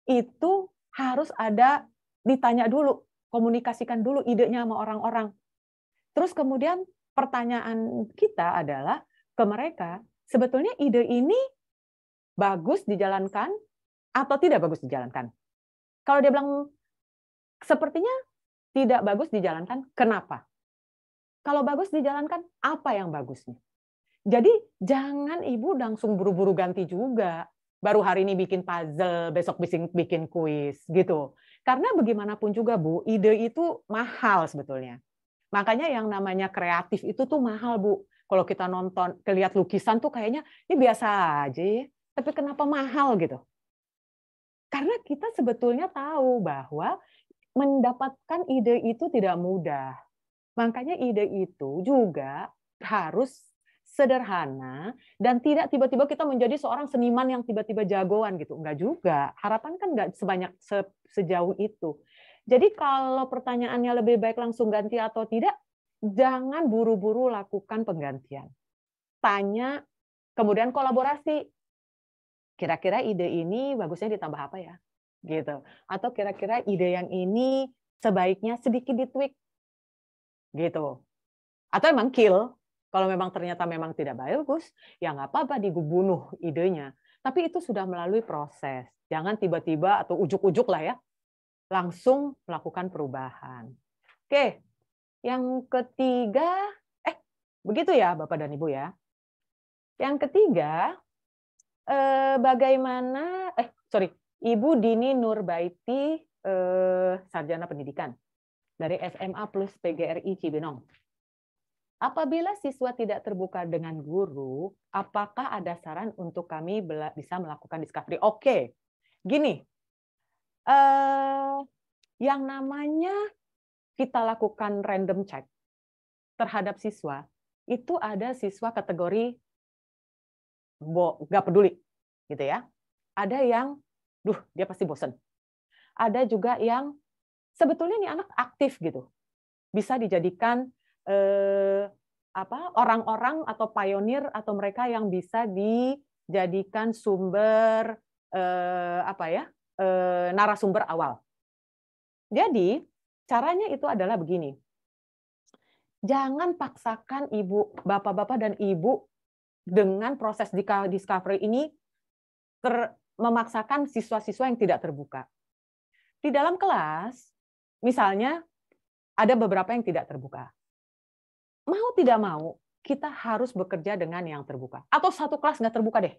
itu harus ada ditanya dulu, komunikasikan dulu idenya sama orang-orang. Terus kemudian pertanyaan kita adalah ke mereka, sebetulnya ide ini bagus dijalankan atau tidak bagus dijalankan? Kalau dia bilang sepertinya tidak bagus dijalankan, kenapa? Kalau bagus dijalankan, apa yang bagusnya? Jadi jangan Ibu langsung buru-buru ganti juga. Baru hari ini bikin puzzle, besok bikin kuis gitu. Karena bagaimanapun juga Bu, ide itu mahal sebetulnya. Makanya yang namanya kreatif itu tuh mahal Bu. Kalau kita nonton, lihat lukisan tuh kayaknya ini biasa aja ya. Tapi kenapa mahal gitu? Karena kita sebetulnya tahu bahwa mendapatkan ide itu tidak mudah. Makanya ide itu juga harus sederhana dan tidak tiba-tiba kita menjadi seorang seniman yang tiba-tiba jagoan gitu. Enggak juga. Harapan kan enggak sebanyak sejauh itu. Jadi kalau pertanyaannya lebih baik langsung ganti atau tidak, jangan buru-buru lakukan penggantian. Tanya, kemudian kolaborasi. Kira-kira ide ini bagusnya ditambah apa ya? Gitu. Atau kira-kira ide yang ini sebaiknya sedikit ditweak. Gitu. Atau emang kill. Kalau memang ternyata memang tidak bagus, ya nggak apa-apa dibunuh idenya. Tapi itu sudah melalui proses. Jangan tiba-tiba atau ujuk-ujuk lah ya, langsung melakukan perubahan. Oke, yang ketiga, begitu ya Bapak dan Ibu ya. Yang ketiga, bagaimana, Ibu Dini Nurbaiti, sarjana pendidikan dari SMA plus PGRI Cibinong. Apabila siswa tidak terbuka dengan guru, apakah ada saran untuk kami bisa melakukan discovery? Oke, gini, yang namanya kita lakukan random check terhadap siswa, itu ada siswa kategori nggak peduli, gitu ya. Ada yang, dia pasti bosan. Ada juga yang sebetulnya ini anak aktif gitu, bisa dijadikan orang-orang atau pionir atau mereka yang bisa dijadikan sumber narasumber awal. Jadi caranya itu adalah begini. Jangan paksakan bapak-bapak dan ibu dengan proses discovery ini memaksakan siswa-siswa yang tidak terbuka. di dalam kelas, misalnya ada beberapa yang tidak terbuka. Mau tidak mau, kita harus bekerja dengan yang terbuka. Atau satu kelas nggak terbuka deh.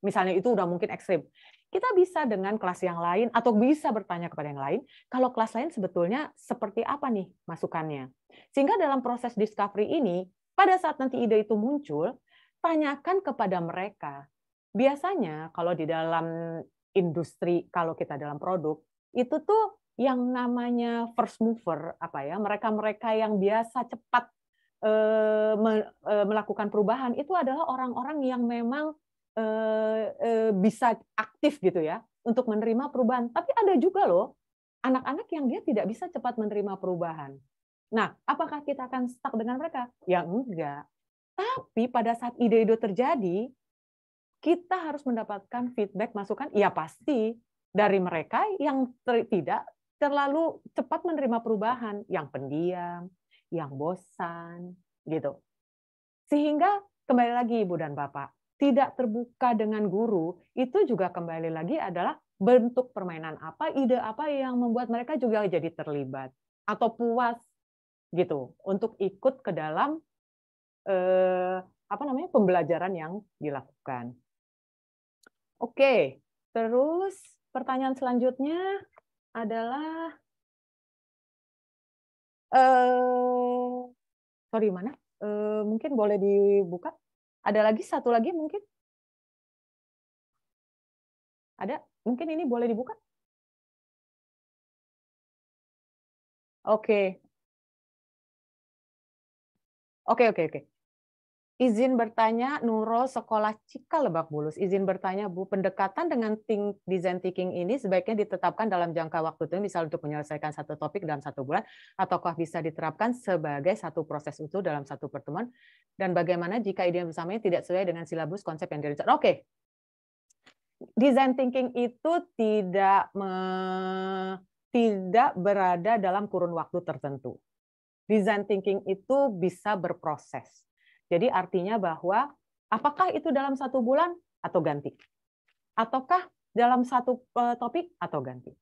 Misalnya itu udah mungkin ekstrim. Kita bisa dengan kelas yang lain atau bisa bertanya kepada yang lain, kalau kelas lain sebetulnya seperti apa nih masukannya. Sehingga dalam proses discovery ini, pada saat nanti ide itu muncul, tanyakan kepada mereka. Biasanya kalau di dalam industri, kalau kita dalam produk, itu tuh yang namanya first mover, mereka-mereka yang biasa cepat melakukan perubahan, itu adalah orang-orang yang memang bisa aktif gitu ya untuk menerima perubahan. Tapi ada juga loh anak-anak yang dia tidak bisa cepat menerima perubahan. Nah, apakah kita akan stuck dengan mereka? Ya enggak. Tapi pada saat ide-ide terjadi, kita harus mendapatkan feedback, masukan, ya pasti dari mereka yang tidak terlalu cepat menerima perubahan, yang pendiam, yang bosan, gitu. Sehingga kembali lagi Ibu dan Bapak, tidak terbuka dengan guru, itu juga kembali lagi adalah bentuk permainan apa, ide apa yang membuat mereka juga jadi terlibat atau puas gitu untuk ikut ke dalam pembelajaran yang dilakukan. Oke, terus pertanyaan selanjutnya adalah mungkin boleh dibuka? Ada lagi satu lagi mungkin? Ada? Mungkin ini boleh dibuka? Oke. Oke. Izin bertanya, Nurul Sekolah Cikal Lebak Bulus. Izin bertanya, Bu, pendekatan dengan design thinking ini sebaiknya ditetapkan dalam jangka waktu itu, misal untuk menyelesaikan satu topik dalam 1 bulan, ataukah bisa diterapkan sebagai satu proses utuh dalam satu pertemuan? Dan bagaimana jika ide bersamanya tidak sesuai dengan silabus konsep yang direncanakan? Oke. Design thinking itu tidak berada dalam kurun waktu tertentu. Design thinking itu bisa berproses. Jadi artinya bahwa apakah itu dalam 1 bulan atau ganti? Ataukah dalam satu topik atau ganti?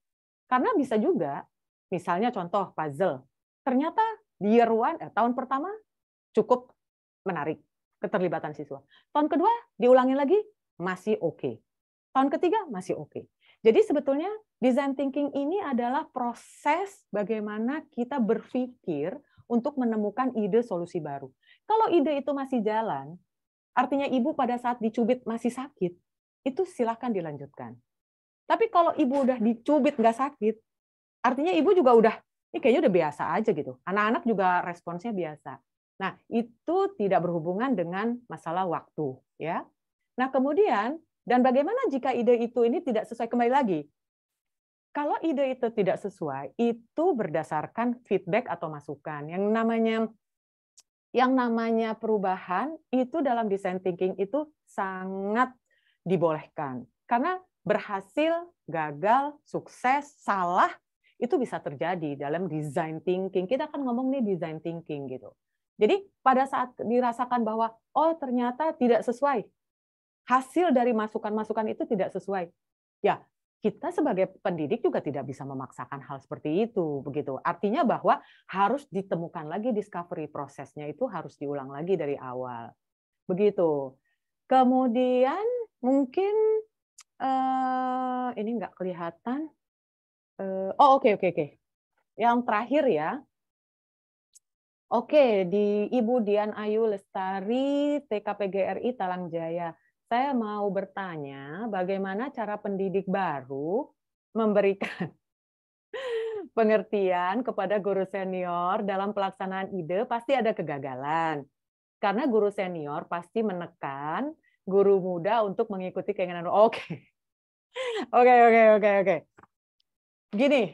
Karena bisa juga, misalnya contoh puzzle, ternyata di year 1, tahun pertama cukup menarik keterlibatan siswa. Tahun kedua diulangi lagi, masih oke. Tahun ketiga masih oke. Jadi sebetulnya design thinking ini adalah proses bagaimana kita berpikir untuk menemukan ide solusi baru. Kalau ide itu masih jalan, artinya Ibu pada saat dicubit masih sakit, itu silakan dilanjutkan. Tapi kalau Ibu udah dicubit nggak sakit, artinya Ibu juga udah, ini kayaknya udah biasa aja gitu. Anak-anak juga responsnya biasa. Nah, itu tidak berhubungan dengan masalah waktu, ya. Nah, kemudian, dan bagaimana jika ide itu ini tidak sesuai? Kembali lagi, kalau ide itu tidak sesuai, itu berdasarkan feedback atau masukan. Yang namanya perubahan itu dalam design thinking itu sangat dibolehkan. Karena berhasil, gagal, sukses, salah, itu bisa terjadi dalam design thinking. Kita akan ngomong nih design thinking gitu. Jadi pada saat dirasakan bahwa, oh ternyata tidak sesuai, hasil dari masukan-masukan itu tidak sesuai, ya kita sebagai pendidik juga tidak bisa memaksakan hal seperti itu, begitu. Artinya bahwa harus ditemukan lagi discovery prosesnya itu harus diulang lagi dari awal, begitu. Kemudian mungkin ini nggak kelihatan. Oke. Yang terakhir ya. Oke, di Ibu Dian Ayu Lestari, TKPGRI Talang Jaya. Saya mau bertanya, bagaimana cara pendidik baru memberikan pengertian kepada guru senior dalam pelaksanaan ide? Pasti ada kegagalan. Karena guru senior pasti menekan guru muda untuk mengikuti keinginan. Oke. Gini,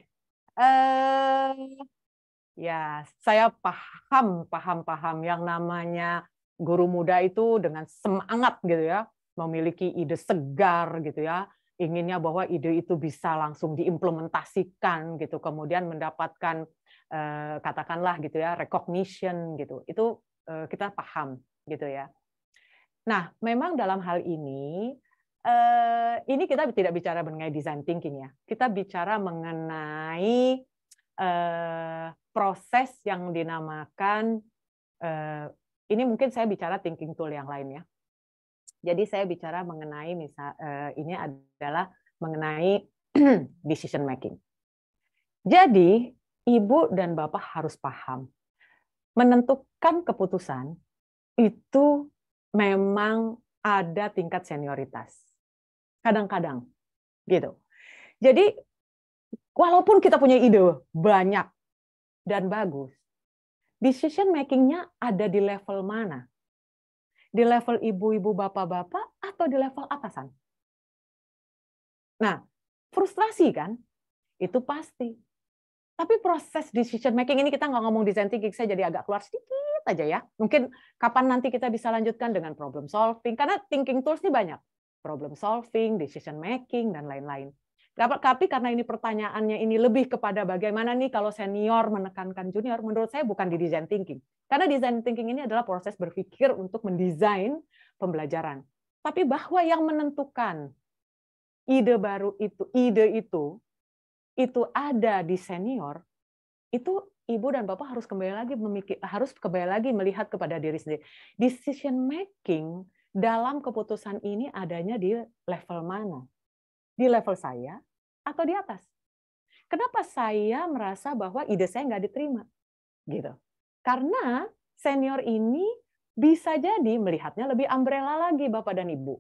ya saya paham yang namanya guru muda itu dengan semangat gitu ya, memiliki ide segar gitu ya, inginnya bahwa ide itu bisa langsung diimplementasikan gitu, kemudian mendapatkan katakanlah gitu ya recognition gitu, itu kita paham gitu ya. Nah memang dalam hal ini ini kita tidak bicara mengenai design thinking ya. Kita bicara mengenai proses yang dinamakan, ini mungkin saya bicara thinking tool yang lain ya. Jadi saya bicara mengenai ini adalah mengenai decision making. Jadi ibu dan bapak harus paham, menentukan keputusan itu memang ada tingkat senioritas. Kadang-kadang gitu. Jadi walaupun kita punya ide banyak dan bagus, decision making-nya ada di level mana? Di level ibu-ibu, bapak-bapak, atau di level atasan? Nah, frustrasi kan? Itu pasti. Tapi proses decision making ini kita nggak ngomong design thinking, saya jadi agak keluar sedikit aja ya. Mungkin kapan nanti kita bisa lanjutkan dengan problem solving, karena thinking tools ini banyak. Problem solving, decision making, dan lain-lain. Tapi karena ini pertanyaannya ini lebih kepada bagaimana nih kalau senior menekankan junior, menurut saya bukan di design thinking. Karena design thinking ini adalah proses berpikir untuk mendesain pembelajaran. Tapi bahwa yang menentukan ide baru itu ada di senior, itu ibu dan bapak harus kembali lagi melihat kepada diri sendiri. Decision making dalam keputusan ini adanya di level mana? Di level saya atau di atas? Kenapa saya merasa bahwa ide saya nggak diterima? Gitu. Karena senior ini bisa jadi melihatnya lebih umbrella lagi Bapak dan Ibu.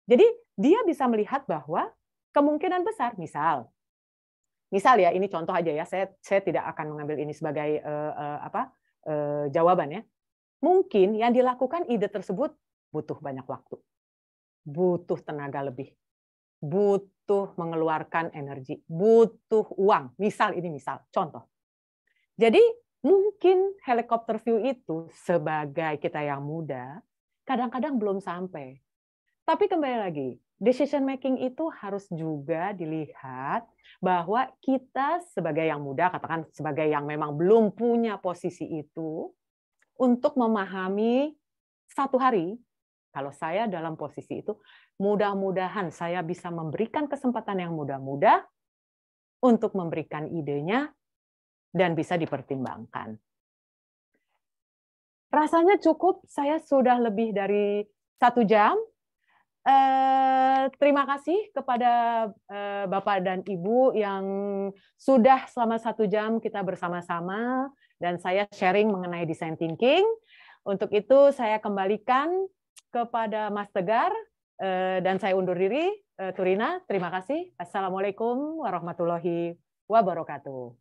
Jadi dia bisa melihat bahwa kemungkinan besar, misal ya, ini contoh aja ya, saya tidak akan mengambil ini sebagai jawaban ya. Mungkin yang dilakukan ide tersebut butuh banyak waktu, butuh tenaga lebih, butuh mengeluarkan energi, butuh uang. Misal contoh. Jadi mungkin helikopter view itu sebagai kita yang muda kadang-kadang belum sampai. Tapi kembali lagi, decision making itu harus juga dilihat bahwa kita sebagai yang muda, katakan sebagai yang memang belum punya posisi itu, untuk memahami satu hari, kalau saya dalam posisi itu, mudah-mudahan saya bisa memberikan kesempatan yang mudah-mudah untuk memberikan idenya dan bisa dipertimbangkan. Rasanya cukup, saya sudah lebih dari 1 jam. Terima kasih kepada Bapak dan Ibu yang sudah selama 1 jam kita bersama-sama dan saya sharing mengenai design thinking. Untuk itu saya kembalikan kepada Mas Tegar dan saya undur diri. Turina, terima kasih. Assalamualaikum warahmatullahi wabarakatuh.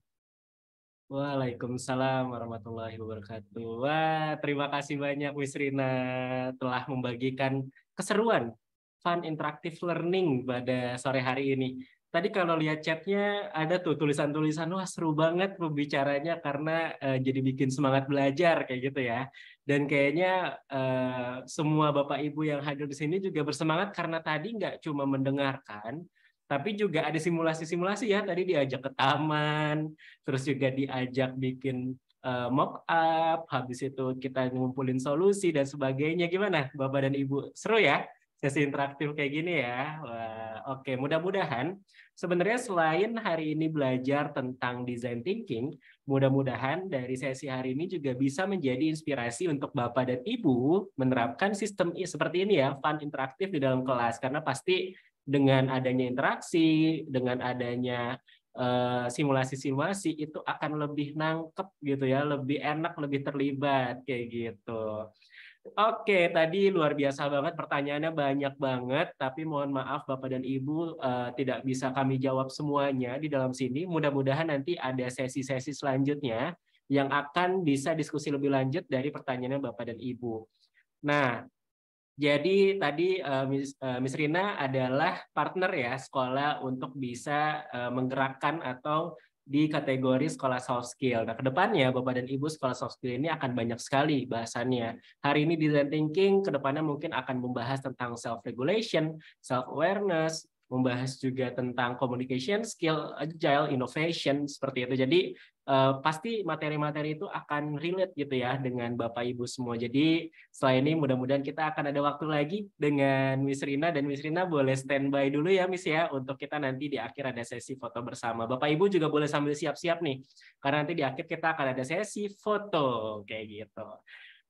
Waalaikumsalam warahmatullahi wabarakatuh. Wah, terima kasih banyak Miss Rina telah membagikan keseruan fun interactive learning pada sore hari ini. Tadi kalau lihat chatnya ada tuh tulisan-tulisan, wah seru banget pembicaranya karena jadi bikin semangat belajar kayak gitu ya. Dan kayaknya semua Bapak Ibu yang hadir di sini juga bersemangat karena tadi nggak cuma mendengarkan, tapi juga ada simulasi-simulasi ya. Tadi diajak ke taman, terus juga diajak bikin mock up, habis itu kita ngumpulin solusi dan sebagainya. Gimana Bapak dan Ibu? Seru ya? Sesi interaktif kayak gini ya. Wah, oke, mudah-mudahan sebenarnya selain hari ini belajar tentang design thinking, mudah-mudahan dari sesi hari ini juga bisa menjadi inspirasi untuk Bapak dan Ibu menerapkan sistem seperti ini ya, fun interaktif di dalam kelas. Karena pasti dengan adanya interaksi, dengan adanya simulasi-simulasi itu akan lebih nangkep gitu ya, lebih enak, lebih terlibat kayak gitu. Oke, tadi luar biasa banget, pertanyaannya banyak banget, tapi mohon maaf Bapak dan Ibu tidak bisa kami jawab semuanya di dalam sini. Mudah-mudahan nanti ada sesi-sesi selanjutnya yang akan bisa diskusi lebih lanjut dari pertanyaannya Bapak dan Ibu. Nah, jadi tadi Miss Rina adalah partner ya sekolah untuk bisa menggerakkan atau di kategori sekolah soft skill. Nah, kedepannya Bapak dan Ibu sekolah soft skill ini akan banyak sekali bahasannya. Hari ini design thinking, kedepannya mungkin akan membahas tentang self-regulation, self-awareness, membahas juga tentang communication skill, agile, innovation, seperti itu. Jadi pasti materi-materi itu akan relate gitu ya dengan Bapak Ibu semua. Jadi setelah ini mudah-mudahan kita akan ada waktu lagi dengan Miss Rina, dan Miss Rina boleh standby dulu ya Miss ya, untuk kita nanti di akhir ada sesi foto bersama. Bapak Ibu juga boleh sambil siap-siap nih, karena nanti di akhir kita akan ada sesi foto kayak gitu.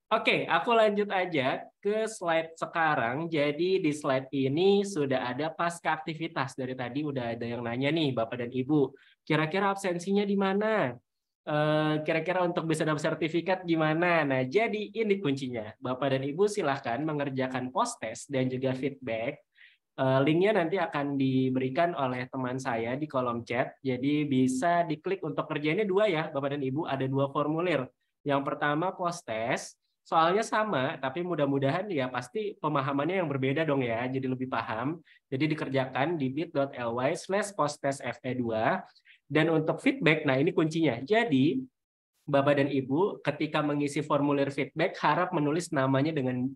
Oke, aku lanjut aja ke slide sekarang. Jadi di slide ini sudah ada pasca aktivitas. Dari tadi udah ada yang nanya nih, Bapak dan Ibu. Kira-kira absensinya di mana? Kira-kira untuk bisa dapat sertifikat gimana? Nah, jadi ini kuncinya. Bapak dan Ibu silahkan mengerjakan post-test dan juga feedback. Linknya nanti akan diberikan oleh teman saya di kolom chat. Jadi bisa diklik untuk kerjainnya 2 ya, Bapak dan Ibu. Ada 2 formulir. Yang pertama post-test. Soalnya sama, tapi mudah-mudahan ya pasti pemahamannya yang berbeda dong ya, jadi lebih paham. Jadi dikerjakan di bit.ly/posttestfe2. Dan untuk feedback, nah ini kuncinya. Jadi Bapak dan Ibu ketika mengisi formulir feedback harap menulis namanya dengan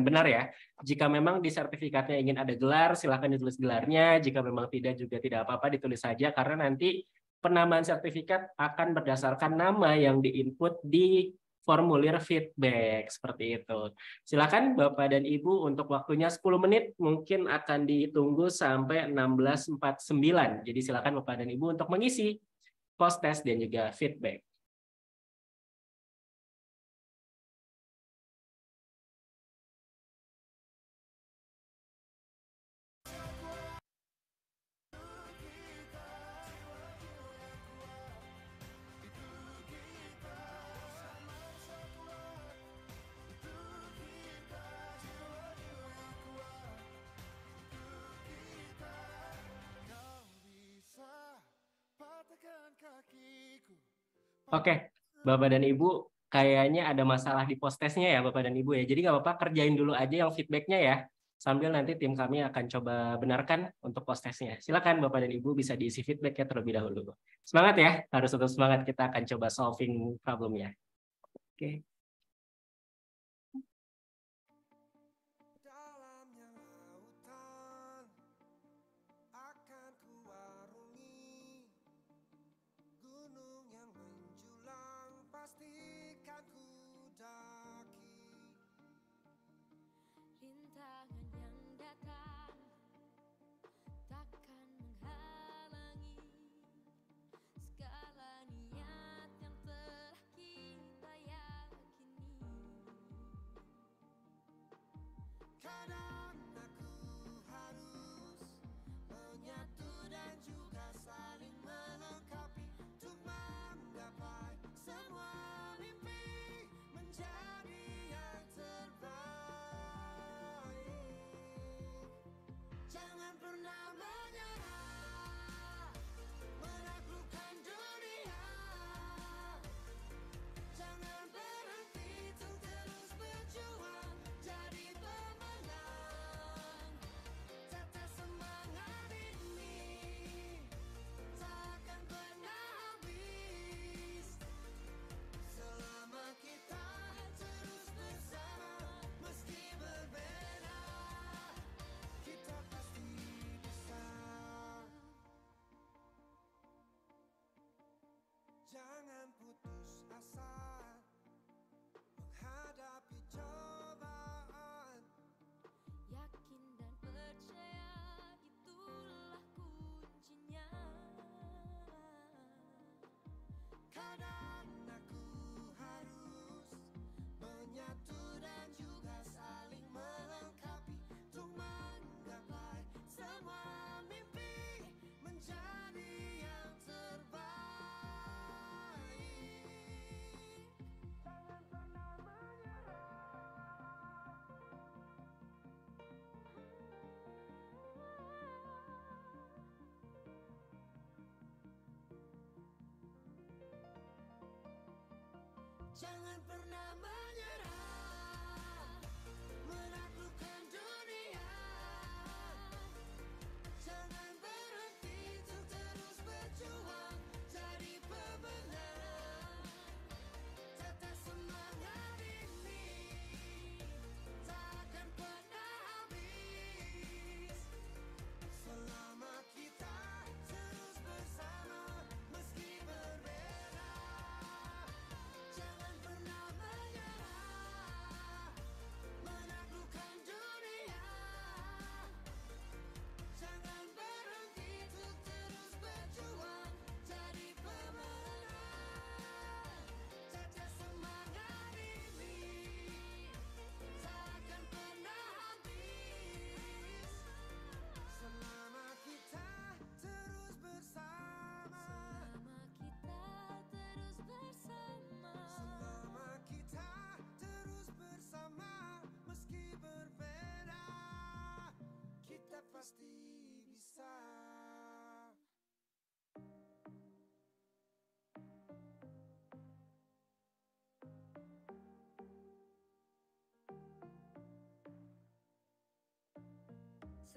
benar ya. Jika memang di sertifikatnya ingin ada gelar, silakan ditulis gelarnya. Jika memang tidak juga tidak apa-apa, ditulis saja, karena nanti penamaan sertifikat akan berdasarkan nama yang diinput di formulir feedback, seperti itu. Silakan Bapak dan Ibu untuk waktunya 10 menit, mungkin akan ditunggu sampai 16.49. Jadi silakan Bapak dan Ibu untuk mengisi post test dan juga feedback. Oke, Bapak dan Ibu, kayaknya ada masalah di post testnya ya Bapak dan Ibu ya. Jadi nggak apa-apa, kerjain dulu aja yang feedbacknya ya. Sambil nanti tim kami akan coba benarkan untuk post testnya. Silakan Bapak dan Ibu bisa diisi feedbacknya terlebih dahulu. Semangat ya, harus tetap semangat, kita akan coba solving problemnya. Oke.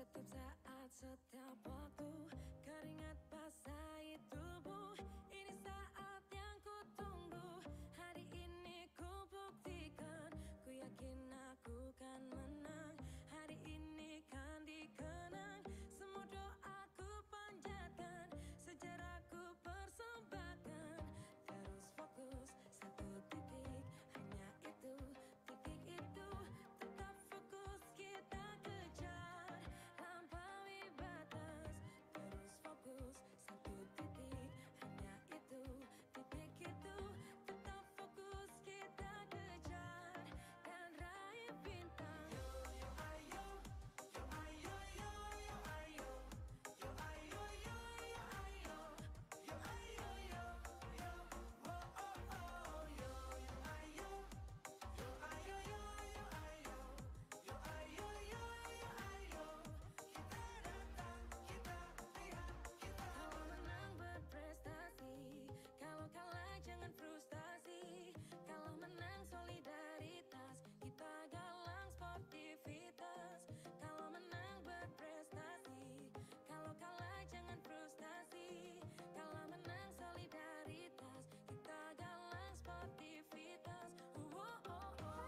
Setiap saat, setiap waktu, keringat basahi tubuh. Ini saat yang ku tunggu. Hari ini ku buktikan. Ku yakin aku kan menang. Hari ini kan dikenang. Semua doaku panjatkan, sejarahku persembahkan. Terus fokus satu titik, hanya itu, titik itu. Tetap fokus kita kejar, lampaui batas. Terus fokus satu titik, hanya itu, titik itu. Tetap fokus kita kejar dan raih bintang. Yo yo ayo, yo ayo yo yo ayo, yo ayo yo yo ayo, yo ayo yo yo, oh oh oh, yo yo ayo, yo ayo yo yo ayo, yo ayo yo yo ayo. Kita datang, kita lihat, kita. Kalau menang berprestasi, kalau kalah jangan frustasi. Kalau menang solidaritas, kita galang sportivitas. Kalau menang berprestasi, kalau kalah jangan frustasi. Kalau menang solidaritas, kita galang sportivitas. Oh, oh, oh.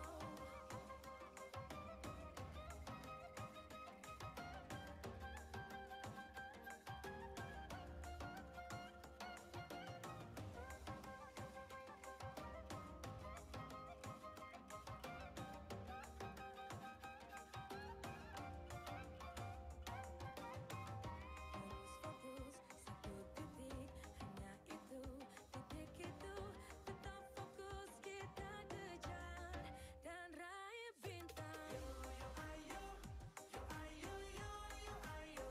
Terus fokus satu titik, hanya itu, titik itu. Tetap fokus kita kejar dan raih bintang. Yo yo ayo, yo ayo yo yo ayo,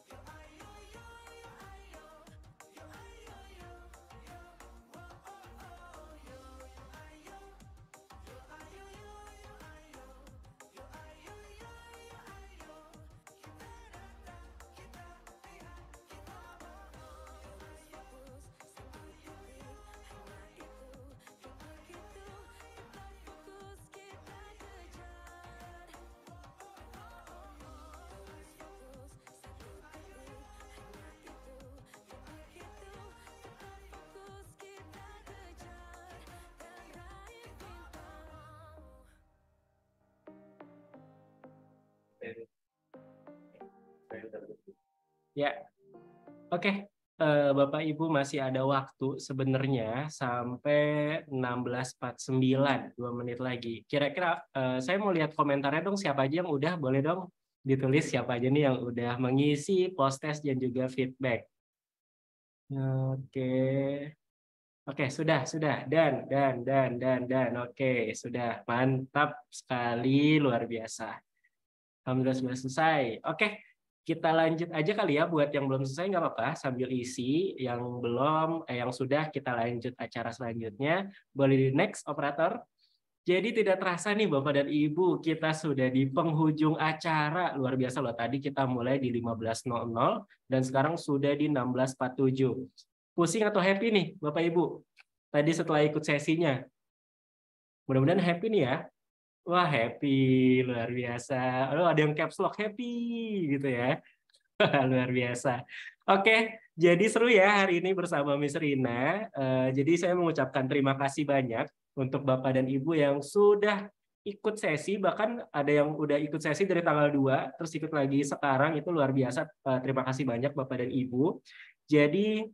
yo ayo yo yo ayo, yo ayo yo yo, oh oh oh, yo yo ayo, yo ayo yo yo ayo, yo ayo yo yo ayo. Kita datang, kita lihat, kita terus fokus satu titik, hanya itu, titik itu. Tetap fokus kita kejar. Terus fokus satu titik, hanya itu, titik itu. Tetap fokus kita kejar dan raih bintang. Ya, oke. Bapak Ibu masih ada waktu sebenarnya sampai 16.49, 2 menit lagi. Kira-kira saya mau lihat komentarnya dong, siapa aja yang udah, boleh dong ditulis siapa aja nih yang udah mengisi post test dan juga feedback. Oke. Oke, sudah. Dan. Oke, sudah. Mantap sekali, luar biasa. Alhamdulillah sudah selesai. Oke, kita lanjut aja kali ya. Buat yang belum selesai nggak apa-apa, sambil isi. Yang belum, yang sudah, kita lanjut acara selanjutnya. Boleh di next, operator. Jadi tidak terasa nih Bapak dan Ibu, kita sudah di penghujung acara. Luar biasa loh, tadi kita mulai di 15.00 dan sekarang sudah di 16.47. Pusing atau happy nih Bapak Ibu? Tadi setelah ikut sesinya. Mudah-mudahan happy nih ya. Wah, happy, luar biasa. Oh, ada yang caps lock, happy gitu ya. Luar biasa. Oke, jadi seru ya hari ini bersama Miss Rina. Jadi saya mengucapkan terima kasih banyak untuk Bapak dan Ibu yang sudah ikut sesi, bahkan ada yang udah ikut sesi dari tanggal 2, terus ikut lagi sekarang, itu luar biasa. Terima kasih banyak Bapak dan Ibu. Jadi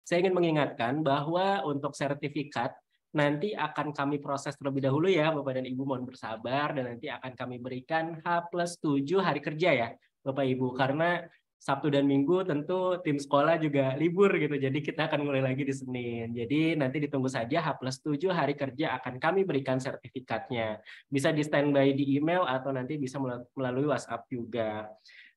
saya ingin mengingatkan bahwa untuk sertifikat nanti akan kami proses terlebih dahulu ya Bapak dan Ibu, mohon bersabar, dan nanti akan kami berikan H+7 hari kerja ya Bapak Ibu, karena Sabtu dan Minggu tentu tim sekolah juga libur gitu, jadi kita akan mulai lagi di Senin. Jadi nanti ditunggu saja H+7 hari kerja akan kami berikan sertifikatnya. Bisa di standby di email atau nanti bisa melalui WhatsApp juga.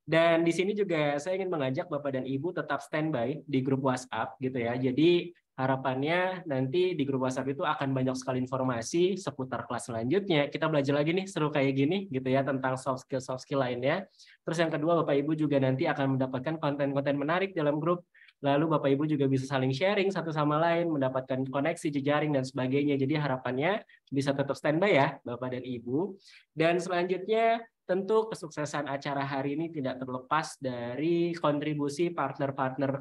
Dan di sini juga saya ingin mengajak Bapak dan Ibu tetap standby di grup WhatsApp gitu ya. Jadi harapannya nanti di grup WhatsApp itu akan banyak sekali informasi seputar kelas selanjutnya. Kita belajar lagi nih seru kayak gini gitu ya tentang soft skill lainnya. Terus yang kedua Bapak Ibu juga nanti akan mendapatkan konten-konten menarik dalam grup. Lalu Bapak Ibu juga bisa saling sharing satu sama lain, mendapatkan koneksi, jejaring dan sebagainya. Jadi harapannya bisa tetap standby ya Bapak dan Ibu. Dan selanjutnya tentu kesuksesan acara hari ini tidak terlepas dari kontribusi partner-partner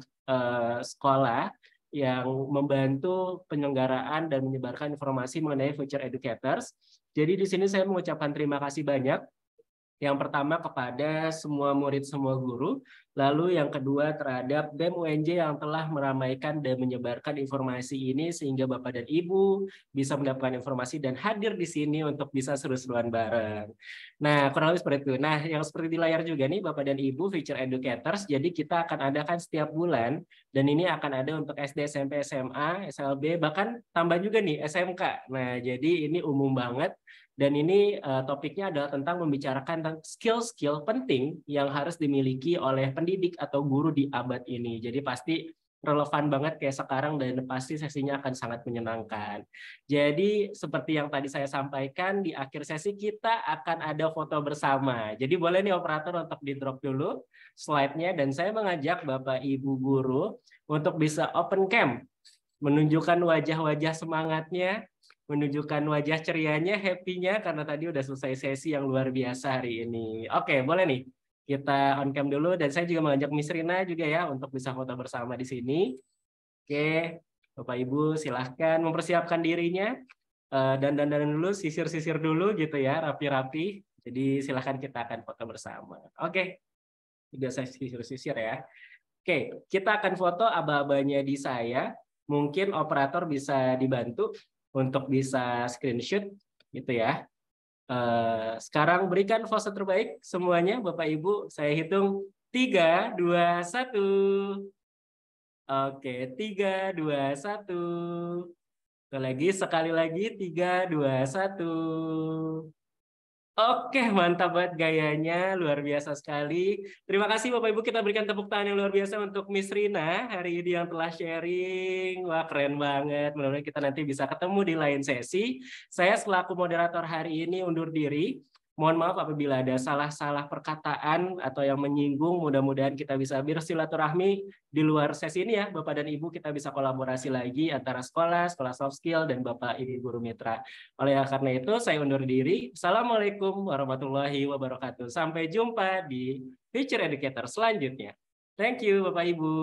sekolah yang membantu penyelenggaraan dan menyebarkan informasi mengenai Future Educators. Jadi di sini saya mengucapkan terima kasih banyak. Yang pertama kepada semua murid, semua guru. Lalu yang kedua terhadap BEM UNJ yang telah meramaikan dan menyebarkan informasi ini sehingga Bapak dan Ibu bisa mendapatkan informasi dan hadir di sini untuk bisa seru-seruan bareng. Nah, kurang lebih seperti itu. Nah, yang seperti di layar juga nih Bapak dan Ibu Future Educators. Jadi kita akan adakan setiap bulan dan ini akan ada untuk SD, SMP, SMA, SLB, bahkan tambah juga nih SMK. Nah, jadi ini umum banget. Dan ini topiknya adalah tentang membicarakan tentang skill-skill penting yang harus dimiliki oleh pendidik atau guru di abad ini. Jadi pasti relevan banget kayak sekarang dan pasti sesinya akan sangat menyenangkan. Jadi seperti yang tadi saya sampaikan, di akhir sesi kita akan ada foto bersama. Jadi boleh nih operator untuk di-drop dulu slide-nya dan saya mengajak Bapak Ibu guru untuk bisa open cam, menunjukkan wajah-wajah semangatnya, menunjukkan wajah cerianya, happy-nya karena tadi udah selesai sesi yang luar biasa hari ini. Oke, boleh nih. Kita on cam dulu dan saya juga mengajak Miss Rina juga ya untuk bisa foto bersama di sini. Oke, Bapak Ibu silahkan mempersiapkan dirinya dan dulu, sisir-sisir dulu gitu ya, rapi-rapi. Jadi silahkan kita akan foto bersama. Oke, udah saya sisir-sisir ya. Oke, kita akan foto aba-abanya di saya. Mungkin operator bisa dibantu untuk bisa screenshot gitu ya. Sekarang berikan pose terbaik semuanya Bapak Ibu. Saya hitung 3, 2, 1. Oke, 3, 2, 1. Sekali lagi 3, 2, 1. Oke, mantap banget gayanya, luar biasa sekali. Terima kasih Bapak Ibu, kita berikan tepuk tangan yang luar biasa untuk Miss Rina hari ini yang telah sharing. Wah, keren banget. Mudah-mudahan kita nanti bisa ketemu di lain sesi. Saya selaku moderator hari ini undur diri. Mohon maaf apabila ada salah-salah perkataan atau yang menyinggung. Mudah-mudahan kita bisa bersilaturahmi di luar sesi ini ya, Bapak dan Ibu. Kita bisa kolaborasi lagi antara sekolah soft skill, dan Bapak Ibu guru mitra. Oleh karena itu, saya undur diri. Assalamualaikum warahmatullahi wabarakatuh. Sampai jumpa di Future Educator selanjutnya. Thank you, Bapak Ibu.